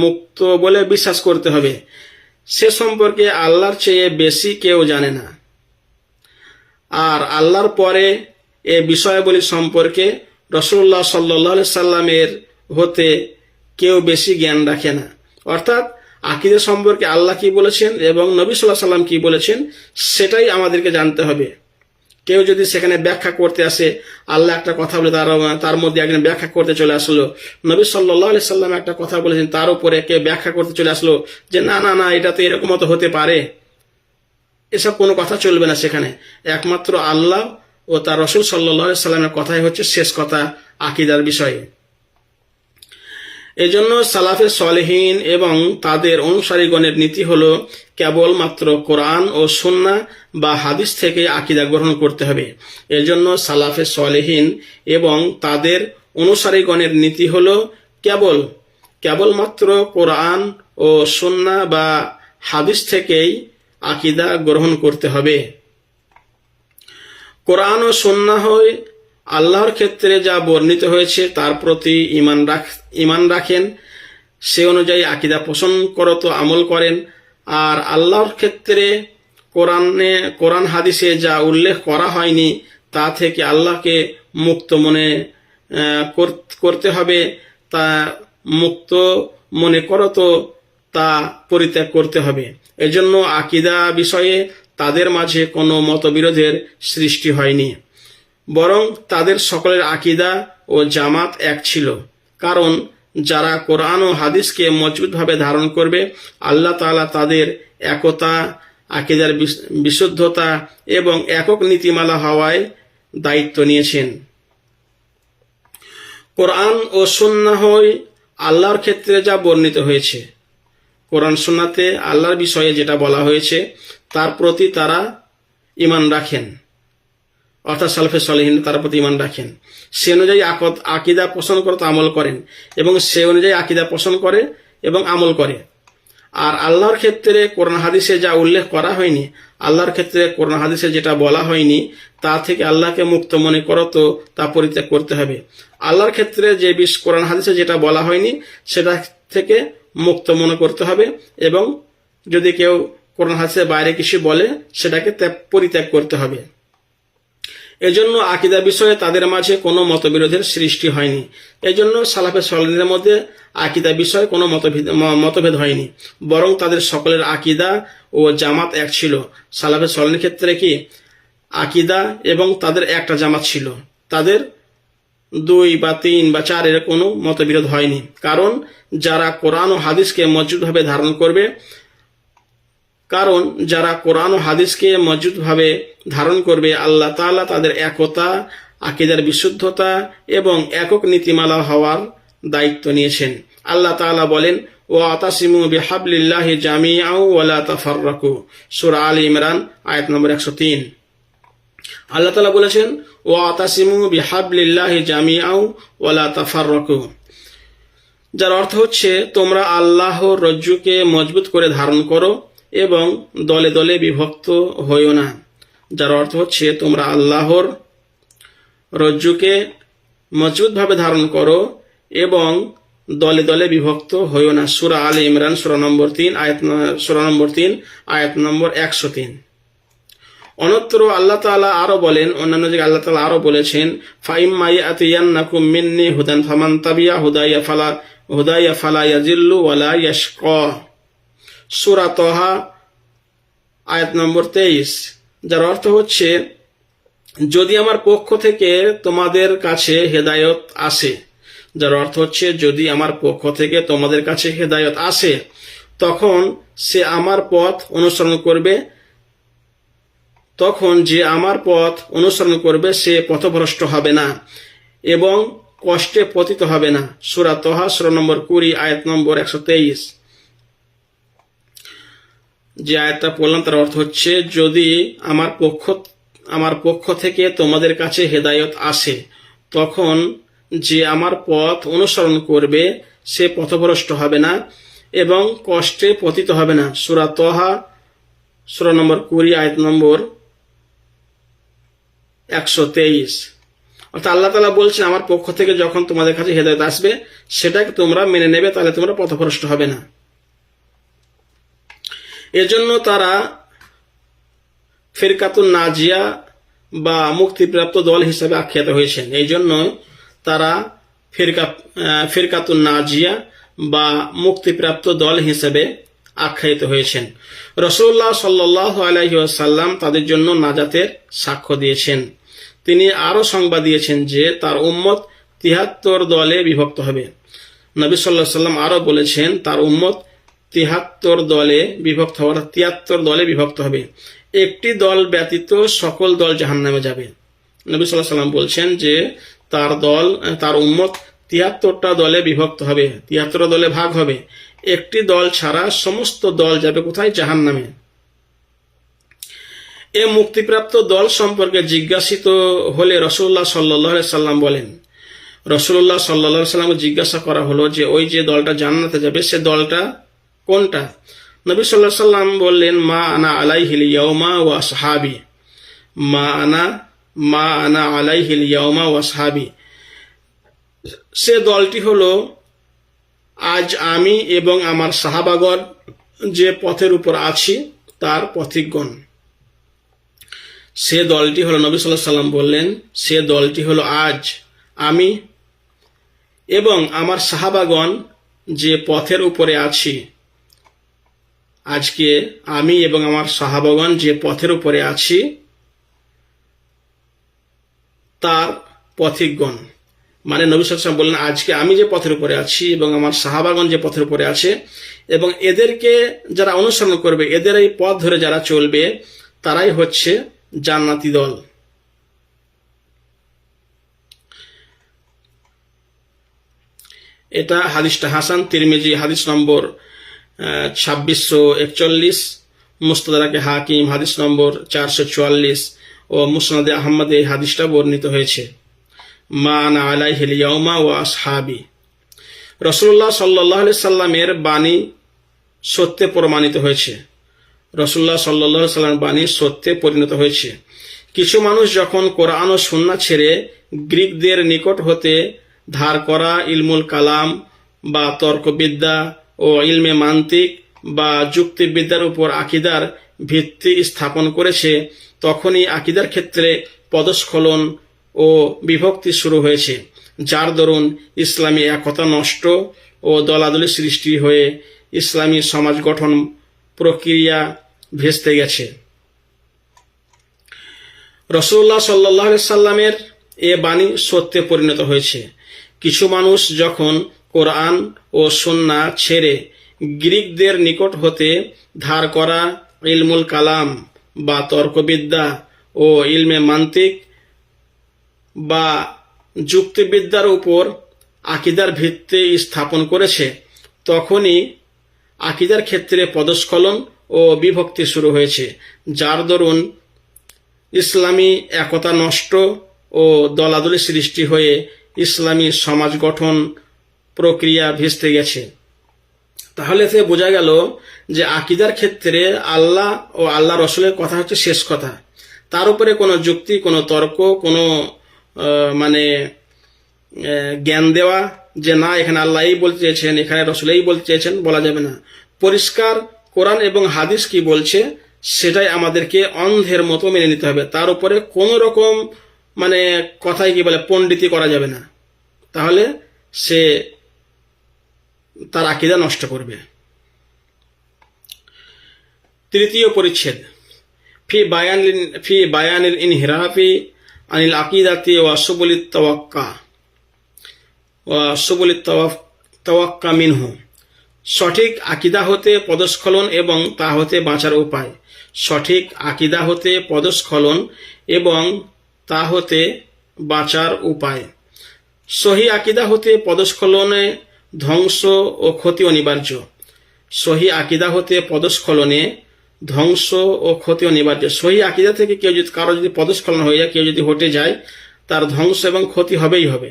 মুক্ত বলে বিশ্বাস করতে হবে। সে সম্পর্কে আল্লাহর চেয়ে বেশি কেউ জানে না। আর আল্লাহর পরে এ বিষয়াবলী সম্পর্কে রাসূলুল্লাহ সাল্লাল্লাহু আলাইহি সাল্লামের হতে কেউ বেশি জ্ঞান রাখে না। অর্থাৎ আকীদা সম্পর্কে আল্লাহ কি বলেছেন এবং নবী সাল্লাল্লাহু আলাইহি সাল্লাম কি বলেছেন, সেটাই আমাদেরকে জানতে হবে। কেউ যদি সেখানে ব্যাখ্যা করতে আসে, আল্লাহ একটা কথা বলে তার মধ্যে একজন ব্যাখ্যা করতে চলে আসলো, নবী সাল্লাল্লাহু আলাইহি সাল্লাম একটা কথা বলেছেন, তার উপরে কেউ ব্যাখ্যা করতে চলে আসলো যে না না না, এটা তো এরকম তো হতে পারে, এসব কোনো কথা চলবে না। সেখানে একমাত্র আল্লাহ ও তার রাসূল সাল্লাল্লাহু আলাইহি সাল্লামের কথাই হচ্ছে শেষ কথা আকীদার বিষয়ে। এজন্য সালাফে সালেহিন এবং তাদের অনুসারীগণের নীতি হলো কেবলমাত্র কোরআন ও সুন্নাহ বা হাদিস থেকে আকীদা গ্রহণ করতে হবে। এজন্য সালাফে সালেহিন এবং তাদের অনুসারীগণের নীতি হলো কেবলমাত্র কোরআন ও সুন্নাহ বা হাদিস থেকেই আকীদা গ্রহণ করতে হবে। কোরআন ও সুন্নাহ আল্লাহর ক্ষেত্রে যা বর্ণিত হয়েছে তার প্রতি ঈমান রাখেন, সে অনুযায়ী আকীদা পোষণ করত আমল করেন। আর আল্লাহর ক্ষেত্রে কোরআন হাদিসে যা উল্লেখ করা হয়নি তা থেকে আল্লাহকে মুক্ত মনে করতে হবে, তা মুক্ত মনে করত তা পরিত্যাগ করতে হবে। এজন্য আকীদা বিষয়ে তাদের মাঝে কোনো মতবিরোধের সৃষ্টি হয়নি, বরং তাদের সকলের আকীদা ও জামাত এক ছিল। কারণ যারা কোরআন ও হাদিসকে মজবুতভাবে ধারণ করবে, আল্লাহ তাআলা তাদের একতা, আকীদার বিশুদ্ধতা এবং একক নীতিমালা হওয়ায় দায়িত্ব নিয়েছেন। কোরআন ও সুন্নাহ আল্লাহর ক্ষেত্রে যা বর্ণিত হয়েছে, কোরআন সুন্নাতে আল্লাহর বিষয়ে যেটা বলা হয়েছে তার প্রতি তারা ঈমান রাখেন, অর্থাৎ সালাফে সালেহিন তার প্রতি ঈমান রাখেন। সে অনুযায়ী আকীদা পোষণ করে আমল করেন এবং সে অনুযায়ী আকীদা পোষণ করে এবং আমল করে। আর আল্লাহর ক্ষেত্রে কোরআন হাদিসে যা উল্লেখ করা হয়নি, আল্লাহর ক্ষেত্রে কোরআন হাদিসে যেটা বলা হয়নি তা থেকে আল্লাহকে মুক্ত মনে করত তা পরিত্যাগ করতে হবে। আল্লাহর ক্ষেত্রে যে কোরআন হাদিসে যেটা বলা হয়নি সেটা থেকে মুক্ত মনে করতে হবে, এবং যদি কেউ কোরআন হাদিসের বাইরে কিছু বলে সেটাকে পরিত্যাগ করতে হবে। এজন্য আকীদা বিষয়ে তাদের মাঝে কোনো মতবিরোধের সৃষ্টি হয়নি। এজন্য সালাফে সালেহিনদের মধ্যে আকীদা বিষয়ে কোনো মতভেদ হয়নি, বরং তাদের সকলের আকীদা ও জামাত এক ছিল। সালাফে সালেহিনের ক্ষেত্রে কি আকীদা এবং তাদের একটা জামাত ছিল, তাদের 2 বা 3 বা 4 এর কোনো মতবিরোধ হয়নি। কারণ যারা কোরআন ও হাদিসকে মজবুতভাবে ধারণ করবে, আল্লাহ তাআলা তাদের একতা, আকীদার বিশুদ্ধতা এবং একক নীতিমালা হওয়ার দায়িত্ব নিয়েছেন। আল্লাহ তাআলা বলেন, ওয়াতাসিমু বিহাবলিল্লাহি জামিআন ওয়া লা তাফাররাকু, সূরা আলী ইমরান আয়াত নম্বর 103। আল্লাহ তাআলা বলেছেন, ওয়াতাসিমু বিহাবলিল্লাহি জামিআন ওয়া লা তাফাররাকু, যার অর্থ হচ্ছে তোমরা আল্লাহর রজ্জুকে মজবুত করে ধারণ করো এবং দলে দলে বিভক্ত হইও না। যার অর্থ হচ্ছে তোমরা আল্লাহর রজ্জুকে মজবুতভাবে ধারণ করো এবং দলে দলে বিভক্ত হইও না। সূরা আলী ইমরান সূরা নম্বর 3 আয়াত নম্বর 103। অন্যত্র আল্লাহ তাআলা আরো বলেন, অন্যান্য জায়গায় আল্লাহ তাআলা আরো বলেছেন, ফাইম্মা ইয়াতিয়ান্নাকুম মিন্নি হুদান ফামান তাবিয়া হুদায়া ফালা ইয়াজিল্লু ওয়ালা ইয়াশকা, সূরা তাহা আয়াত নম্বর 23। যার অর্থ হচ্ছে যদি আমার পক্ষ থেকে তোমাদের কাছে হেদায়েত আসে, যার অর্থ হচ্ছে যদি আমার পক্ষ থেকে তোমাদের কাছে হেদায়েত আসে তখন সে আমার পথ অনুসরণ করবে, সে পথভ্রষ্ট হবে না এবং কষ্টে পতিত হবে না। সূরা তাহা সূরা নম্বর 20 আয়াত নম্বর 123। যে আয়াতটা পড়লাম তার অর্থ হচ্ছে যদি আমার পক্ষ থেকে তোমাদের কাছে হেদায়েত আসে তখন যে আমার পথ অনুসরণ করবে সে পথভ্রষ্ট হবে না এবং কষ্টে পতিত হবে না। সূরা তাহা সূরা নম্বর 20 আয়াত নম্বর 123। অর্থাৎ আল্লাহ তাআলা বলছেন আমার পক্ষ থেকে যখন তোমাদের কাছে হেদায়েত আসবে সেটাকে তোমরা মেনে নেবে, তাহলে তোমরা পথভ্রষ্ট হবে না। এজন্য তারা ফিরকাতুন নাজিয়া বা মুক্তিপ্রাপ্ত দল হিসেবে আখ্যাত হয়েছেন। এই জন্য তারা ফিরকাতুন নাজিয়া বা মুক্তিপ্রাপ্ত দল হিসেবে আখ্যায়িত হয়েছেন। রাসূলুল্লাহ সাল্লাল্লাহু আলাইহি ওয়াসাল্লাম তাদের জন্য নাজাতের সাক্ষ্য দিয়েছেন। তিনি আরো সংবাদ দিয়েছেন যে তার উম্মত 73 দলে বিভক্ত হবে। নবী সাল্লাল্লাহু আলাইহি ওয়াসাল্লাম আরো বলেছেন তার উম্মত 73 দলে বিভক্ত হবে, 73 দলে বিভক্ত হবে। একটি দল ব্যতীত সকল দল জাহান্নামে যাবে। নবী সাল্লাল্লাহু আলাইহি ওয়াসাল্লাম বলছেন যে তার উম্মত 73টা দলে বিভক্ত হবে, 73টা দলে ভাগ হবে। একটি দল ছাড়া সমস্ত দল যাবে কোথায়? জাহান্নামে। এ মুক্তিপ্রাপ্ত দল সম্পর্কে জিজ্ঞাসিত হলে রাসূলুল্লাহ সাল্লাল্লাহু আলাইহি সাল্লাম বলেন, রাসূলুল্লাহ সাল্লাল্লাহু আলাইহি সাল্লামকে জিজ্ঞাসা করা হলো যে ওই যে দলটা জান্নাতে যাবে সে দলটা কোনটা? নবী সাল্লাল্লাহু আলাইহি সাল্লাম বললেন, মা আনা আলাইহিল ইয়াউমা ওয়া আসহাবি, মা আনা আলাইহিল ইয়াউমা ওয়া আসহাবি। সে দলটি হলো আজ আমি এবং আমার সাহাবাগণ যে পথের উপর আছি তার পথিকগণ। সে দলটি হলো, নবী সাল্লাল্লাহু আলাইহি সাল্লাম বললেন, সে দলটি হলো আজ আমি এবং আমার সাহাবাগণ যে পথের উপরে আছি। আজকে আমি এবং আমার সাহাবাগণ যে পথের উপরে আছি তার পথিকগণ। মানে নবী সাল্লাল্লাহু আলাইহি ওয়াসাল্লাম বললেন, আজকে আমি যে পথের উপরে আছি এবং আমার সাহাবাগণ যে পথের উপরে আছে, এবং এদেরকে যারা অনুসরণ করবে, এদের এই পথ ধরে যারা চলবে, তারাই হচ্ছে জান্নাতি দল। এটা হাদিসটা হাসান, তিরমিজি হাদিস নম্বর 2641, মুস্তাদরাকে হাকিম হাদিস নম্বর 444 ও মুসনাদে আহমদে এই হাদিসটা বর্ণিত হয়েছে। মা আনা আলাইহিল ইয়াউমা ওয়া আসহাবি। রাসূলুল্লাহ সাল্লাল্লাহু আলাইহি সাল্লামের বাণী সত্যে প্রমাণিত হয়েছে। রাসূলুল্লাহ সাল্লাল্লাহু আলাইহি সাল্লামের বাণী সত্যে পরিণত হয়েছে। কিছু মানুষ যখন কোরআন ও সুন্নাহ ছেড়ে গ্রিকদের নিকট হতে ধার করা ইলমুল কালাম বা তর্কবিদ্যা ও ইলমে মান্তিক বা যুক্তিবিদ্যার উপর আকীদার ভিত্তি স্থাপন করেছে, তখনই আকীদার ক্ষেত্রে পদস্খলন ও বিভক্তি শুরু হয়েছে, যার দরুন ইসলামী একতা নষ্ট ও দলাদলি সৃষ্টি হয়ে ইসলামী সমাজ গঠন প্রক্রিয়া ভেস্তে গেছে। রাসূলুল্লাহ সাল্লাল্লাহু আলাইহি সাল্লামের এ বাণী সত্যে পরিণত হয়েছে। কিছু মানুষ যখন কোরআন ও সুন্নাহ ছেড়ে গ্রিকদের নিকট হতে ধার করা ইলমুল কালাম বা তর্কবিদ্যা ও ইলমে মান্তিক বা যুক্তিবিদ্যার উপর আকীদার ভিত্তি স্থাপন করেছে, তখনই আকীদার ক্ষেত্রে পদস্খলন ও বিভক্তি শুরু হয়েছে, যার দরুন ইসলামী একতা নষ্ট ও দলাদলি সৃষ্টি হয়ে ইসলামী সমাজ গঠন প্রক্রিয়া ভেস্তে গেছে। তাহলে এতে বোঝা গেল যে আকীদার ক্ষেত্রে আল্লাহ ও আল্লাহ রসুলের কথা হচ্ছে শেষ কথা। তার উপরে কোনো যুক্তি, কোনো তর্ক, কোনো জ্ঞান দেওয়া যে না এখানে আল্লাহ এই বলতে চেয়েছেন, এখানে রসুল এই বলতে চেয়েছেন, বলা যাবে না। পরিষ্কার কোরআন এবং হাদিস কি বলছে সেটাই আমাদেরকে অন্ধের মতো মেনে নিতে হবে। তার উপরে কোনো রকম কথাই কি বলে পণ্ডিতি করা যাবে না, তাহলে সে তার আকীদা নষ্ট করবে। তৃতীয় পরিচ্ছেদ, ফি বায়ানিল ইনহিরাফি আনিল আকিদাতি ওয়া সুবুলিত তাওয়াক্কা মিনহু। সঠিক আকীদা হতে পদস্খলন এবং তা হতে বাঁচার উপায়। সঠিক আকীদা হতে পদস্খলন এবং তা হতে বাঁচার উপায়। সহি আকীদা হতে পদস্খলনে ধ্বংস ও ক্ষতি অনিবার্য। সহি আকীদা হতে পদস্খলনে ধ্বংস ও ক্ষতি অনিবার্য। সহি আকীদা থেকে কারো যদি পদস্খলন হয়ে যায়, কেউ যদি হটে যায়, তার ধ্বংস এবং ক্ষতি হবেই হবে।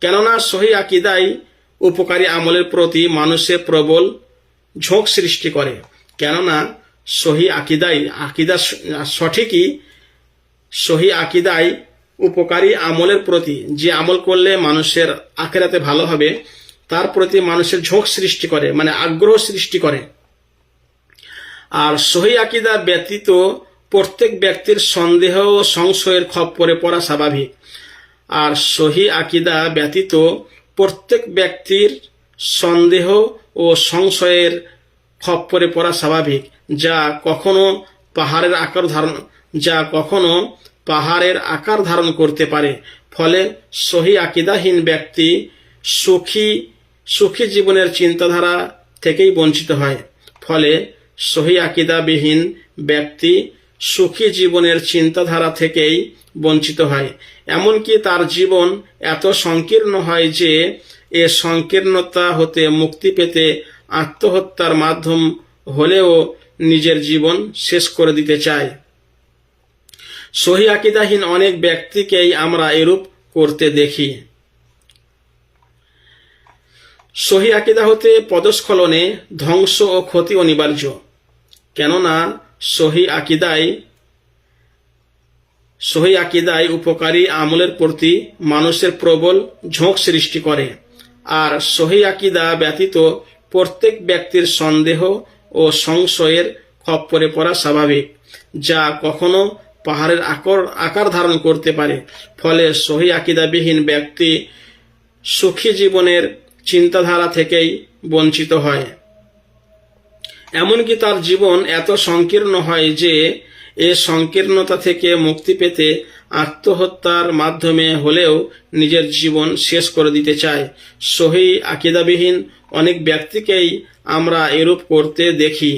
কেননা সহি আকীদাই উপকারী আমলের প্রতি মানুষের প্রবল ঝোঁক সৃষ্টি করে। কেননা সহি আকীদাই উপকারী আমলের প্রতি, যে আমল করলে মানুষের আখিরাতে ভালো হবে তার প্রতি মানুষের ঝোঁক সৃষ্টি করে, আগ্রহ সৃষ্টি করে। আর সহি আকীদা ব্যতীত প্রত্যেক ব্যক্তির সন্দেহ ও সংশয়ের খপ্পরে পড়া স্বাভাবিক। আর সহি আকীদা ব্যতীত প্রত্যেক ব্যক্তির সন্দেহ ও সংশয়ের খপ্পরে পড়া স্বাভাবিক, যা কখনো পাহাড়ের আকার ধারণ করতে পারে। ফলে সহি আকীদাহীন ব্যক্তি সুখী জীবনের চিন্তাধারা থেকেই বঞ্চিত হয়। ফলে সহি আকীদাবিহীন ব্যক্তি সুখী জীবনের চিন্তাধারা থেকেই বঞ্চিত হয়। এমনকি তার জীবন এত সংকীর্ণ হয় যে এ সংকীর্ণতা হতে মুক্তি পেতে আত্মহত্যার মাধ্যম হলেও নিজের জীবন শেষ করে দিতে চায়। সহি আকীদাহীন অনেক ব্যক্তিকেই আমরা এরূপ করতে দেখি। সহি আকীদা হতে পদস্খলনে ধ্বংস ও ক্ষতি অনিবার্য, কেননা সহি আকিদায় উপকারী আমলের প্রতি মানুষের প্রবল ঝোঁক সৃষ্টি করে। আর সহি আকিদা ব্যতীত প্রত্যেক ব্যক্তির সন্দেহ ও সংশয়ের খপ্পরে পড়া স্বাভাবিক, যা কখনো পাহাড়ের আকার ধারণ করতে পারে। ফলে সহি আকিদাবিহীন ব্যক্তি সুখী জীবনের চিন্তাধারা থেকেই বঞ্চিত হয়। এমনকি তার জীবন এত সংকীর্ণ হয় যে এ সংকীর্ণতা থেকে মুক্তি পেতে আত্মহত্যার মাধ্যমে হলেও নিজের জীবন শেষ করে দিতে চায়। সহি আকীদাবিহীন অনেক ব্যক্তিকেই আমরা এরূপ করতে দেখি।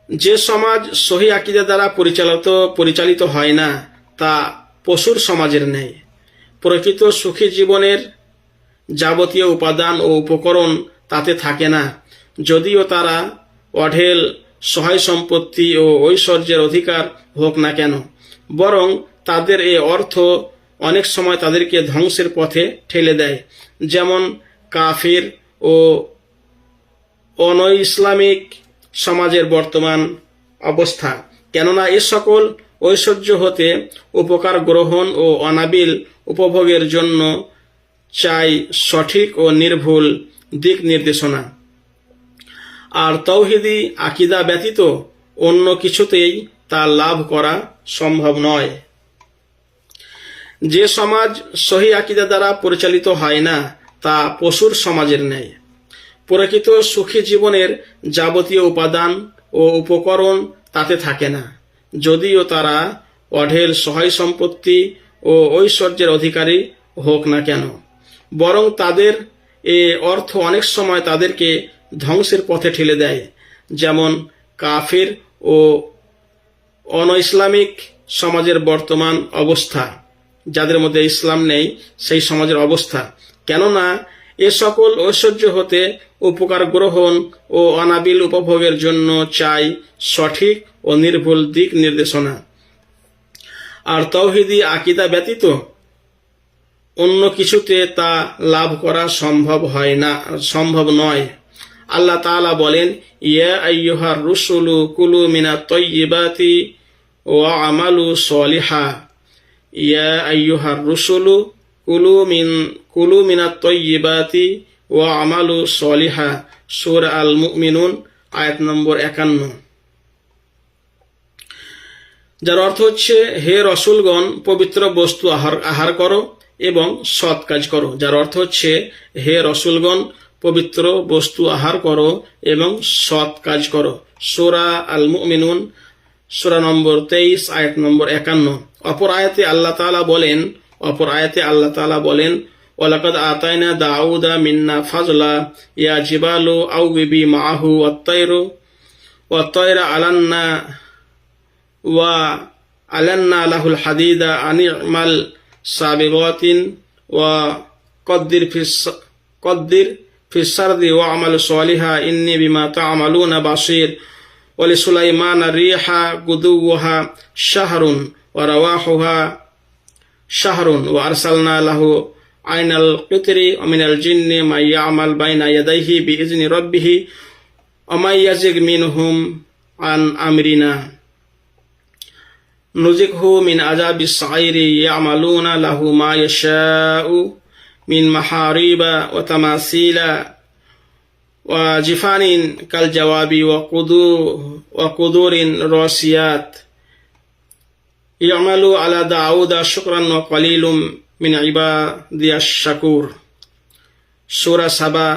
যে সমাজ সহি আকীদা দ্বারা পরিচালিত হয় না, তা পশুর সমাজের ন্যায়। প্রকৃত সুখী জীবনের যাবতীয় উপাদান ও উপকরণ তাতে থাকে না, যদিও তারা অঢেল সহায় সম্পত্তি ও ঐশ্বর্যের অধিকার হোক না কেন। বরং তাদের এ অর্থ অনেক সময় তাদেরকে ধ্বংসের পথে ঠেলে দেয়, যেমন কাফির ও অনৈসলামিক সমাজের বর্তমান অবস্থা। কেননা এ সকল ঐশ্বর্য হতে উপকার গ্রহণ ও অনাবিল উপভোগের জন্য চাই সঠিক ও নির্ভুল দিক নির্দেশনা। আর তাওহীদি আকীদা ব্যতীত অন্য কিছুতেই তা লাভ করা সম্ভব নয়। যে সমাজ সহি আকীদা দ্বারা পরিচালিত হয় না, তা পশুর সমাজের ন্যায়। প্রকৃত সুখী জীবনের যাবতীয় উপাদান ও উপকরণ তাতে থাকে না, যদিও তারা অঢেল সহায় সম্পত্তি ও ঐশ্বর্যের অধিকারী হোক না কেন। বরং তাদের এ অর্থ অনেক সময় তাদেরকে ধ্বংসের পথে ঠেলে দেয়, যেমন কাফির ও অনইসলামিক সমাজের বর্তমান অবস্থা, যাদের মধ্যে ইসলাম নেই সেই সমাজের অবস্থা। কেননা এ সকল ঐশ্বর্য হতে উপকার গ্রহণ ও অনাবিল উপভোগের জন্য চাই সঠিক ও নির্ভুল দিক নির্দেশনা। আর তাওহীদি আকীদা ব্যতীত অন্য কিছুতে তা লাভ করা সম্ভব নয়। আল্লাহ তাআলা বলেন, ইয়া আইয়ুহার রুসুলু কুলু মিনাত তাইয়্যিবাতি ওয়া আমালু সলিহা। ইয়া আইয়ুহার রুসুলু কুলু মিনাত তাইয়্যিবাতি ওয়া আমালু সলিহা। সূরা আল মুমিনুন আয়াত নম্বর 51। যার অর্থ হচ্ছে, হে রসুলগণ, পবিত্র বস্তু আহার করো এবং সৎ কাজ করো। যার অর্থ হচ্ছে, হে রসুলগণ, পবিত্র বস্তু আহার করো এবং সৎ কাজ করো। সূরা আল মুমিনুন সূরা নম্বর 23 আয়াত নম্বর 51। অপর আয়াতে আল্লাহ তাআলা বলেন, ওয়ালাকাদ আতাইনা দাউদা মিন্না ফাজলা ইয়া জিবালু আউবিবি মাআহু ওয়াত-তায়রা আলান্না লাহুল হাদিদা আনি'মাল সাবিগাতিন ওয়া কদ্দির ফিস সারদি ওয়া আমাল সলিহা ইন্নী বিমা তা'মালুনা বাসীর। ওয়া লিসুলাইমানা রিহা গুদুওয়াহা শাহরুন ওয়া রাওয়াহুহা শাহরুন ওয়া আরসালনা লাহু আইনাল কিতরি ওয়া মিনাল জিন্নি মা ইয়া'মাল বাইনা ইয়াদাইহি বিইজনি রাব্বিহি ওয়া মা ইয়াজিগ মিনহুম আন আমরিনা নুজিকহু মিন আযাবিস সাইরি ইয়া'মালুনা লাহু মা ইয়াশাউ মিন মাহারিবা ওয়া তামাসিলা ওয়া জিফানিন কাল জাওয়াবি ওয়া কুদুরিন রাসিয়াত ইয়া'মালু আলা দাউদা শুকরান ওয়া কালিলুম মিন ইবাদিয়াশ শাকুর। সূরা সাবা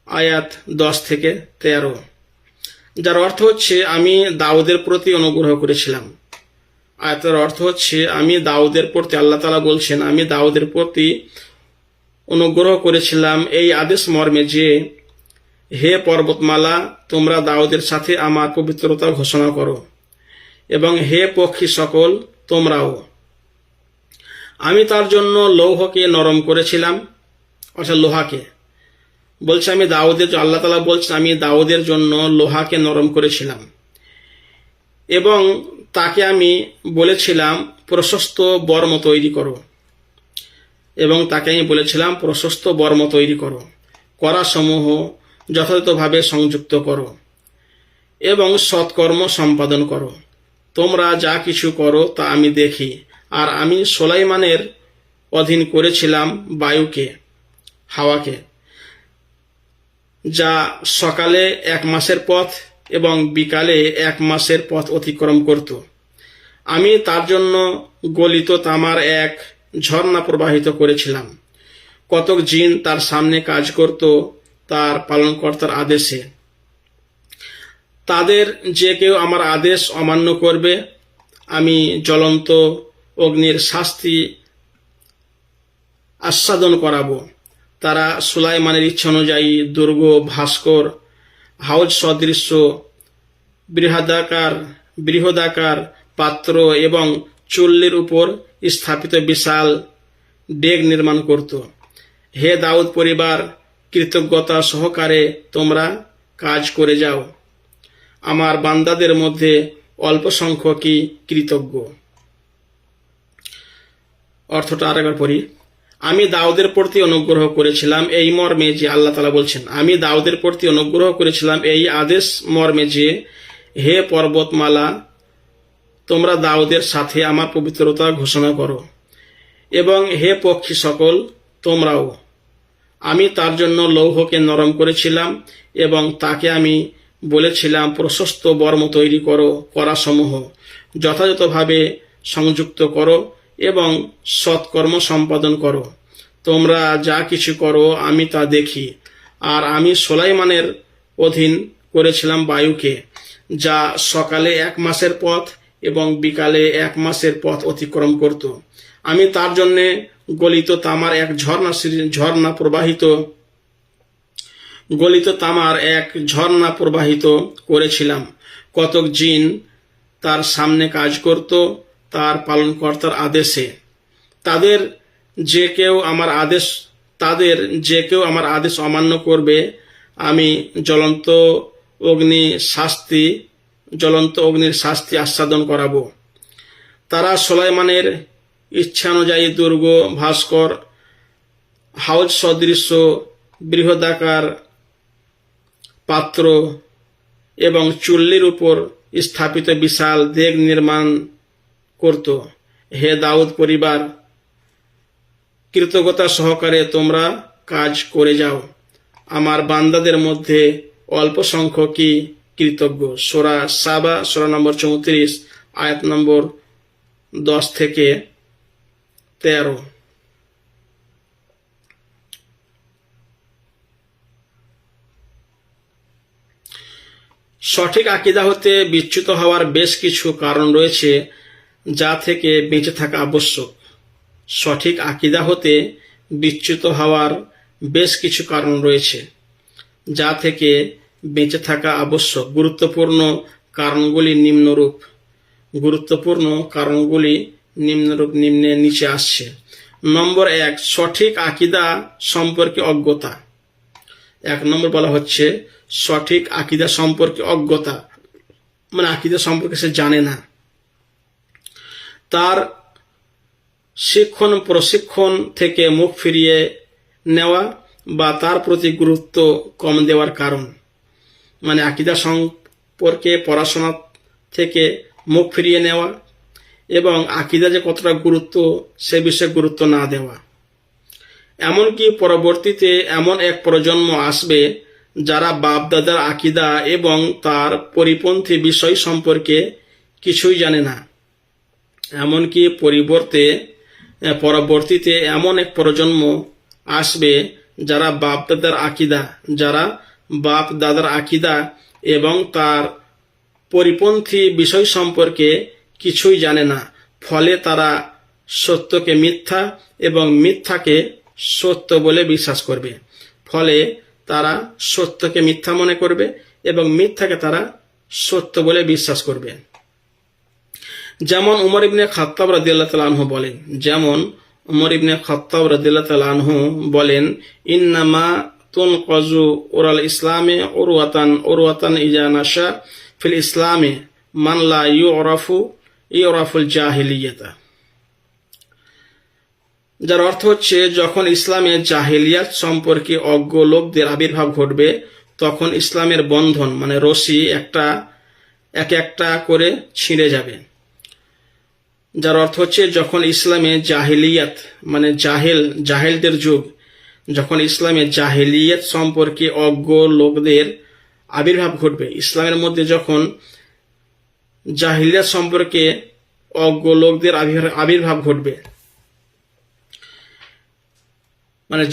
আয়াত 10 থেকে 13। যার অর্থ হচ্ছে, আমি দাউদের প্রতি অনুগ্রহ করেছিলাম। আয়াতের অর্থ হচ্ছে, আমি দাউদের প্রতি, আল্লাহ তাআলা বলছেন, আমি দাউদের প্রতি অনুগ্রহ করেছিলাম এই আদেশ মর্মে যে, হে পর্বতমালা, তোমরা দাউদের সাথে আমার পবিত্রতা ঘোষণা করো, এবং হে পক্ষী সকল, তোমরাও। আমি তার জন্য লৌহকে নরম করেছিলাম, অর্থাৎ লোহাকে। বলছে আমি দাউদের, আল্লাহ তাআলা বলছেন আমি দাউদের জন্য লোহাকে নরম করেছিলাম এবং তাকে আমি বলেছিলাম প্রশস্ত বর্ম তৈরি করো, করাসমূহ যথাযথভাবে সংযুক্ত করো এবং সৎকর্ম সম্পাদন করো। তোমরা যা কিছু করো তা আমি দেখি। আর আমি সুলাইমানের অধীন করেছিলাম বায়ুকে, হাওয়াকে, যা সকালে 1 মাসের পথ এবং বিকালে 1 মাসের পথ অতিক্রম করত। আমি তার জন্য গলিত তামার এক ঝর্ণা প্রবাহিত করেছিলাম। কতক জিন তার সামনে কাজ করত তার পালনকর্তার আদেশে। তাদের যে কেউ আমার আদেশ অমান্য করবে আমি জ্বলন্ত অগ্নির শাস্তি আস্বাদন করাবো। তারা সুলাইমানের ইচ্ছা অনুযায়ী দুর্গ, ভাস্কর, হাউজ সদৃশ্য বৃহদাকার পাত্র এবং চুল্লির উপর স্থাপিত বিশাল ডেক নির্মাণ করত। হে দাউদ পরিবার, কৃতজ্ঞতা সহকারে তোমরা কাজ করে যাও। আমার বান্দাদের মধ্যে অল্প সংখ্যকই কৃতজ্ঞ। অর্থটা আরেকবার পড়ি। আমি দাউদের প্রতি অনুগ্রহ করেছিলাম এই মর্মে যে, আল্লাহ তাআলা বলছেন আমি দাউদের প্রতি অনুগ্রহ করেছিলাম এই আদেশ মর্মে যে, হে পর্বতমালা তোমরা দাউদের সাথে আমার পবিত্রতা ঘোষণা করো এবং হে পক্ষী সকল তোমরাও। আমি তার জন্য লৌহকে নরম করেছিলাম এবং তাকে আমি বলেছিলাম প্রশস্ত বর্ম তৈরি করো, করাসমূহ যথাযথভাবে সংযুক্ত করো এবং সৎকর্ম সম্পাদন করো। তোমরা যা কিছু করো আমি তা দেখি। আর আমি সুলাইমানের অধীন করেছিলাম বায়ুকে, যা সকালে 1 মাসের পথ এবং বিকালে 1 মাসের পথ অতিক্রম করত। আমি তার জন্যে গলিত তামার এক ঝর্ণা প্রবাহিত করেছিলাম। কতক জিন তার সামনে কাজ করত তার পালনকর্তার আদেশে। তাদের যে কেউ আমার আদেশ অমান্য করবে আমি জ্বলন্ত অগ্নির শাস্তি আস্বাদন করাবো। তারা সুলাইমানের ইচ্ছানুযায়ী দুর্গ, ভাস্কর, হাউজ সদৃশ্য বৃহদাকার পাত্র এবং চুল্লির উপর স্থাপিত বিশাল ডেক নির্মাণ করত। হে দাউদ পরিবার, কৃতজ্ঞতা সহকারে তোমরা কাজ করে যাও। আমার বান্দাদের মধ্যে অল্প সংখ্যকই কৃতজ্ঞ। সূরা সাবা, সূরা নম্বর 34, আয়াত নম্বর 10 থেকে 13। সঠিক আকীদা হতে বিচ্যুত হওয়ার বেশ কিছু কারণ রয়েছে যা থেকে বেঁচে থাকা আবশ্যক। সঠিক আকীদা হতে বিচ্যুত হওয়ার বেশ কিছু কারণ রয়েছে যা থেকে বেঁচে থাকা আবশ্যক। গুরুত্বপূর্ণ কারণগুলি নিচে আসছে। নম্বর 1, সঠিক আকীদা সম্পর্কে অজ্ঞতা। 1 নম্বর বলা হচ্ছে সঠিক আকীদা সম্পর্কে অজ্ঞতা, মানে আকীদা সম্পর্কে সে জানে না। তার শিক্ষণ প্রশিক্ষণ থেকে মুখ ফিরিয়ে নেওয়া বা তার প্রতি গুরুত্ব কম দেওয়ার কারণ, মানে আকীদা সম্পর্কে পড়াশোনা থেকে মুখ ফিরিয়ে নেওয়া এবং আকীদা যে কতটা গুরুত্ব সে বিষয়ে গুরুত্ব না দেওয়া। এমনকি পরবর্তীতে এমন এক প্রজন্ম আসবে যারা বাপদাদার আকীদা এবং তার পরিপন্থী বিষয় সম্পর্কে কিছুই জানে না। এমনকি পরবর্তীতে এমন এক প্রজন্ম আসবে যারা বাপদাদার আকীদা এবং তার পরিপন্থী বিষয় সম্পর্কে কিছুই জানে না। ফলে তারা সত্যকে মিথ্যা এবং মিথ্যাকে সত্য বলে বিশ্বাস করবে। ফলে তারা সত্যকে মিথ্যা মনে করবে এবং মিথ্যাকে তারা সত্য বলে বিশ্বাস করবে। যেমন উমর ইবনে খাত্তাব রাদিয়াল্লাহু তাআলা আনহু বলেন, যেমন উমর ইবনে খাত্তাব রাদিয়াল্লাহু তাআলা আনহু বলেন, ইন্নামা তুনকাজু উরাল ইসলামে উরওয়াতান ইজা নাশা ফিল ইসলামে মান লা ইউরাফুল জাহিলিয়াতা। যার অর্থ হচ্ছে, যখন ইসলামে জাহিলিয়াত সম্পর্কে অজ্ঞ লোকদের আবির্ভাব ঘটবে তখন ইসলামের বন্ধন মানে রশি এক একটা করে ছিঁড়ে যাবে। যার অর্থ হচ্ছে, যখন ইসলামে জাহিলিয়াত মানে জাহেলদের যুগ, যখন ইসলামে জাহিলিয়াত সম্পর্কে অজ্ঞ লোকদের আবির্ভাব ঘটবে, ইসলামের মধ্যে যখন জাহিলিয়াত সম্পর্কে অজ্ঞ লোকদের আবির্ভাব ঘটবে, মানে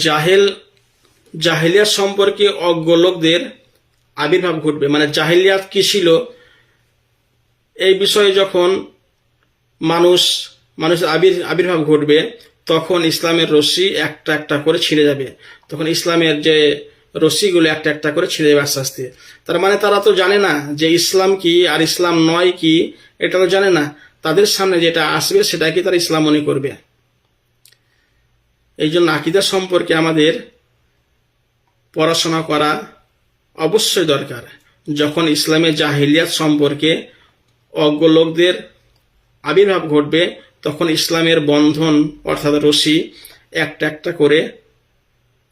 জাহিলিয়াত সম্পর্কে অজ্ঞ লোকদের আবির্ভাব ঘটবে, মানে জাহিলিয়াত কি ছিল এই বিষয়ে যখন মানুষের আবির্ভাব ঘটবে তখন ইসলামের রশ্মি একটা একটা করে ছিঁড়ে যাবে। তখন ইসলামের যে রশ্মিগুলো একটা একটা করে ছিঁড়ে যাবে আস্তে আস্তে। তার মানে তারা তো জানে না যে ইসলাম কি আর ইসলাম নয় কি, এটা তো জানে না। তাদের সামনে যেটা আসবে সেটাকে তারা ইসলাম মনে করবে। এই জন্য আকীদা সম্পর্কে আমাদের পড়াশোনা করা অবশ্যই দরকার। যখন ইসলামের জাহিলিয়াত সম্পর্কে অজ্ঞ লোকদের আবির্ভাব ঘটবে তখন ইসলামের বন্ধন অর্থাৎ রশি একটা একটা করে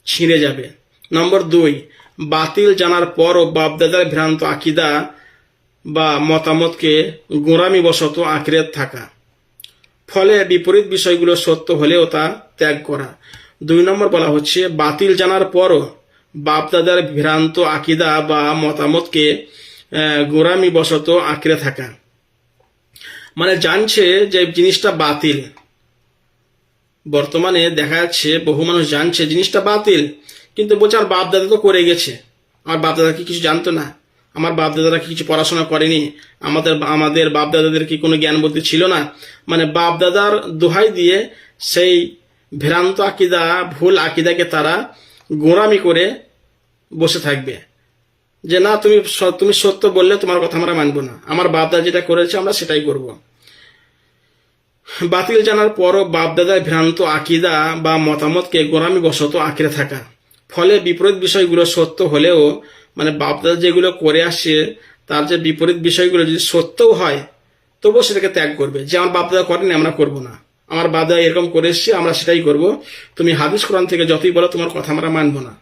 ছিঁড়ে যাবে। নম্বর 2, বাতিল জানার পরও বাপদাদার ভ্রান্ত আকীদা বা মতামতকে গোঁড়ামি বশত আঁকড়ে থাকা, ফলে বিপরীত বিষয়গুলো সত্য হলেও তা ত্যাগ করা। 2 নম্বর বলা হচ্ছে, বাতিল জানার পরও বাপদাদার ভ্রান্ত আকীদা বা মতামতকে গোঁড়ামি বশত আঁকড়ে থাকা, মানে জানছে যে জিনিসটা বাতিল। বর্তমানে দেখা যাচ্ছে বহু মানুষ জানছে জিনিসটা বাতিল, কিন্তু বলছে আর বাপদাদা তো করে গেছে, আমার বাপদাদা কি কিছু জানতো না, আমার বাপদাদারা কি কিছু পড়াশোনা করেনি, আমাদের বাপদাদাদের কি কোনো জ্ঞান বুদ্ধি ছিল না। মানে বাপদাদার দোহাই দিয়ে সেই ভ্রান্ত আকীদা ভুল আকীদাকে তারা গোঁড়ামি করে বসে থাকবে যে না তুমি সত্য বললে তোমার কথা আমরা মানবো না, আমার বাপদাদা যেটা করেছে আমরা সেটাই করব। বাতিল জানার পরও বাপদাদার ভ্রান্ত আকীদা বা মতামতকে গোঁড়ামি বশত আঁকড়ে থাকা, ফলে বিপরীত বিষয়গুলো সত্য হলেও মানে বাপদাদা যেগুলো করে আসছে তার যে বিপরীত বিষয়গুলো যদি সত্যও হয় তবুও সেটাকে ত্যাগ করবে, যে আমার বাপদাদা করেনি আমরা করব না, আমার বাপদাদা এরকম করে এসছে আমরা সেটাই করব, তুমি হাদিস কোরআন থেকে যতই বলো তোমার কথা আমরা মানব না।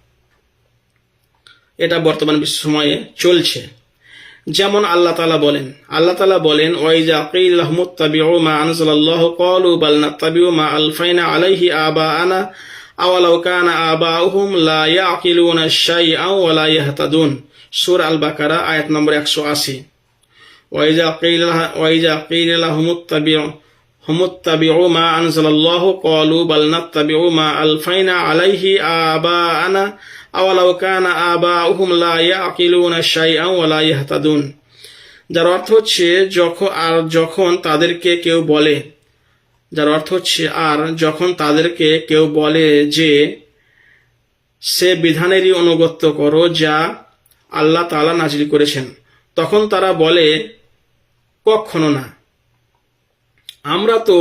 এটা বর্তমান বিশ্ব সময়ে চলছে। যেমন আল্লাহ তাআলা বলেন ওয়াইজা কিল লাহুমুত্তাবিউ মা আনজালাল্লাহু ক্বালু বাল নাত্তাবিউ মা আলফাইনা আলাইহি আবাআনা আওয়ালাউ কানা আবাউহুম লা ইয়াকিলুনা শাইআন ওয়া লা ইয়াহতাদুন, সূরা আল বাকারা আয়াত নম্বর 180। ওয়াইজা কিল লাহুমুত্তাবিউ মা আনজালাল্লাহু ক্বালু বাল নাত্তাবিউ মা আলফাইনা আলাইহি আবাআনা আওয়ালাউ কানা আবাউহুম লা ইয়াকিলুনা শাইআন ওয়া লা ইয়াহতাদুন। যার অর্থ হচ্ছে যখন তাদেরকে কেউ বলে যে সে বিধানেরই অনুগত্য করো যা আল্লাহ তাআলা নাজিল করেছেন, তখন তারা বলে কখনো না, আমরা তো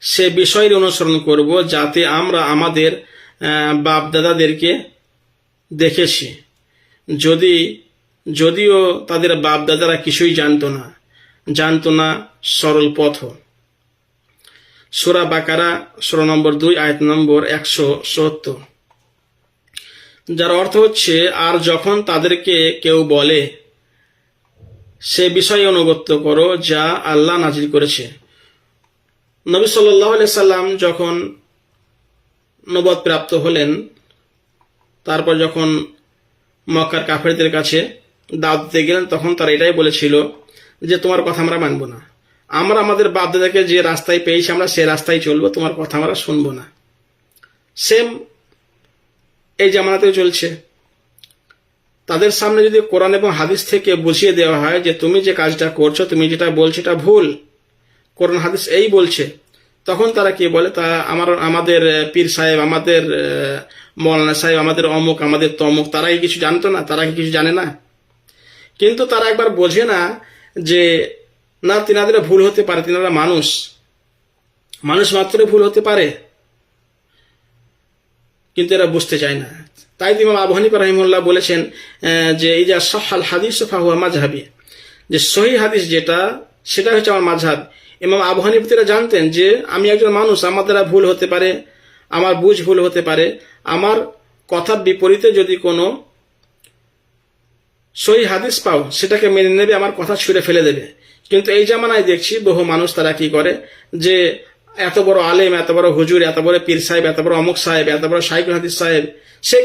সে বিষয়ের অনুসরণ করব যাতে আমরা আমাদের বাপদাদাদেরকে দেখেছি, যদিও তাদের বাপদাদারা কিছুই জানতো না সরল পথ। সূরা বাকারা সূরা নম্বর 2 আয়াত নম্বর 170। যার অর্থ হচ্ছে, আর যখন তাদেরকে কেউ বলে সে বিষয়ে অনুগত্য করো যা আল্লাহ নাজিল করেছে। নবী সাল্লাল্লাহু আলাইহি সাল্লাম যখন নবুয়ত প্রাপ্ত হলেন, তারপর যখন মক্কার কাফেরদের কাছে দাওয়াত দিতে গেলেন তখন তারা এটাই বলেছিল যে তোমার কথা আমরা মানব না, আমরা আমাদের বাপদাদাকে যে রাস্তায় পেয়েছি আমরা সে রাস্তায় চলবো, তোমার কথা আমরা শুনবো না। সেম এই জামানাতেও চলছে। তাদের সামনে যদি কোরআন এবং হাদিস থেকে বুঝিয়ে দেওয়া হয় যে তুমি যে কাজটা করছো, তুমি যেটা বলছো এটা ভুল, কোরআন হাদিস এই বলছে, তখন তারা কি বলে, তা আমাদের পীর সাহেব, আমাদের মৌলানা সাহেব, আমাদের অমুক, আমাদের তমুক, তারা কি কিছু জানতো না, তারা কি কিছু জানে না? কিন্তু তারা একবার বোঝে না যে না, তিনাদের ভুল হতে পারে, তিনারা মানুষ মাত্রই ভুল হতে পারে, কিন্তু এরা বুঝতে চায় না। তাই ইমাম আবু হানিফা রাহিমাহুল্লাহ বলেছেন যে ইজা সাহহাল হাদিস ফাহুয়া মাযহাবি, যে সহিহ হাদিস যেটা সেটা হচ্ছে আমার মাযহাব। ইমাম আবু হানিফা জানতেন যে আমি একজন মানুষ, আমার দ্বারা ভুল হতে পারে, আমার বুঝ ভুল হতে পারে, আমার কথার বিপরীতে যদি কোনো সহিহ হাদিস পাও সেটাকে মেনে নেবে, আমার কথা ছুঁড়ে ফেলে দেবে। কিন্তু এই জামানায় দেখছি বহু মানুষ তারা কি করে, যে এত বড় আলেম, এত বড় হুজুর, এত বড় পীর সাহেব, এত বড় অমুক সাহেব, এত বড় শাইখুল হাদিস সাহেব, সে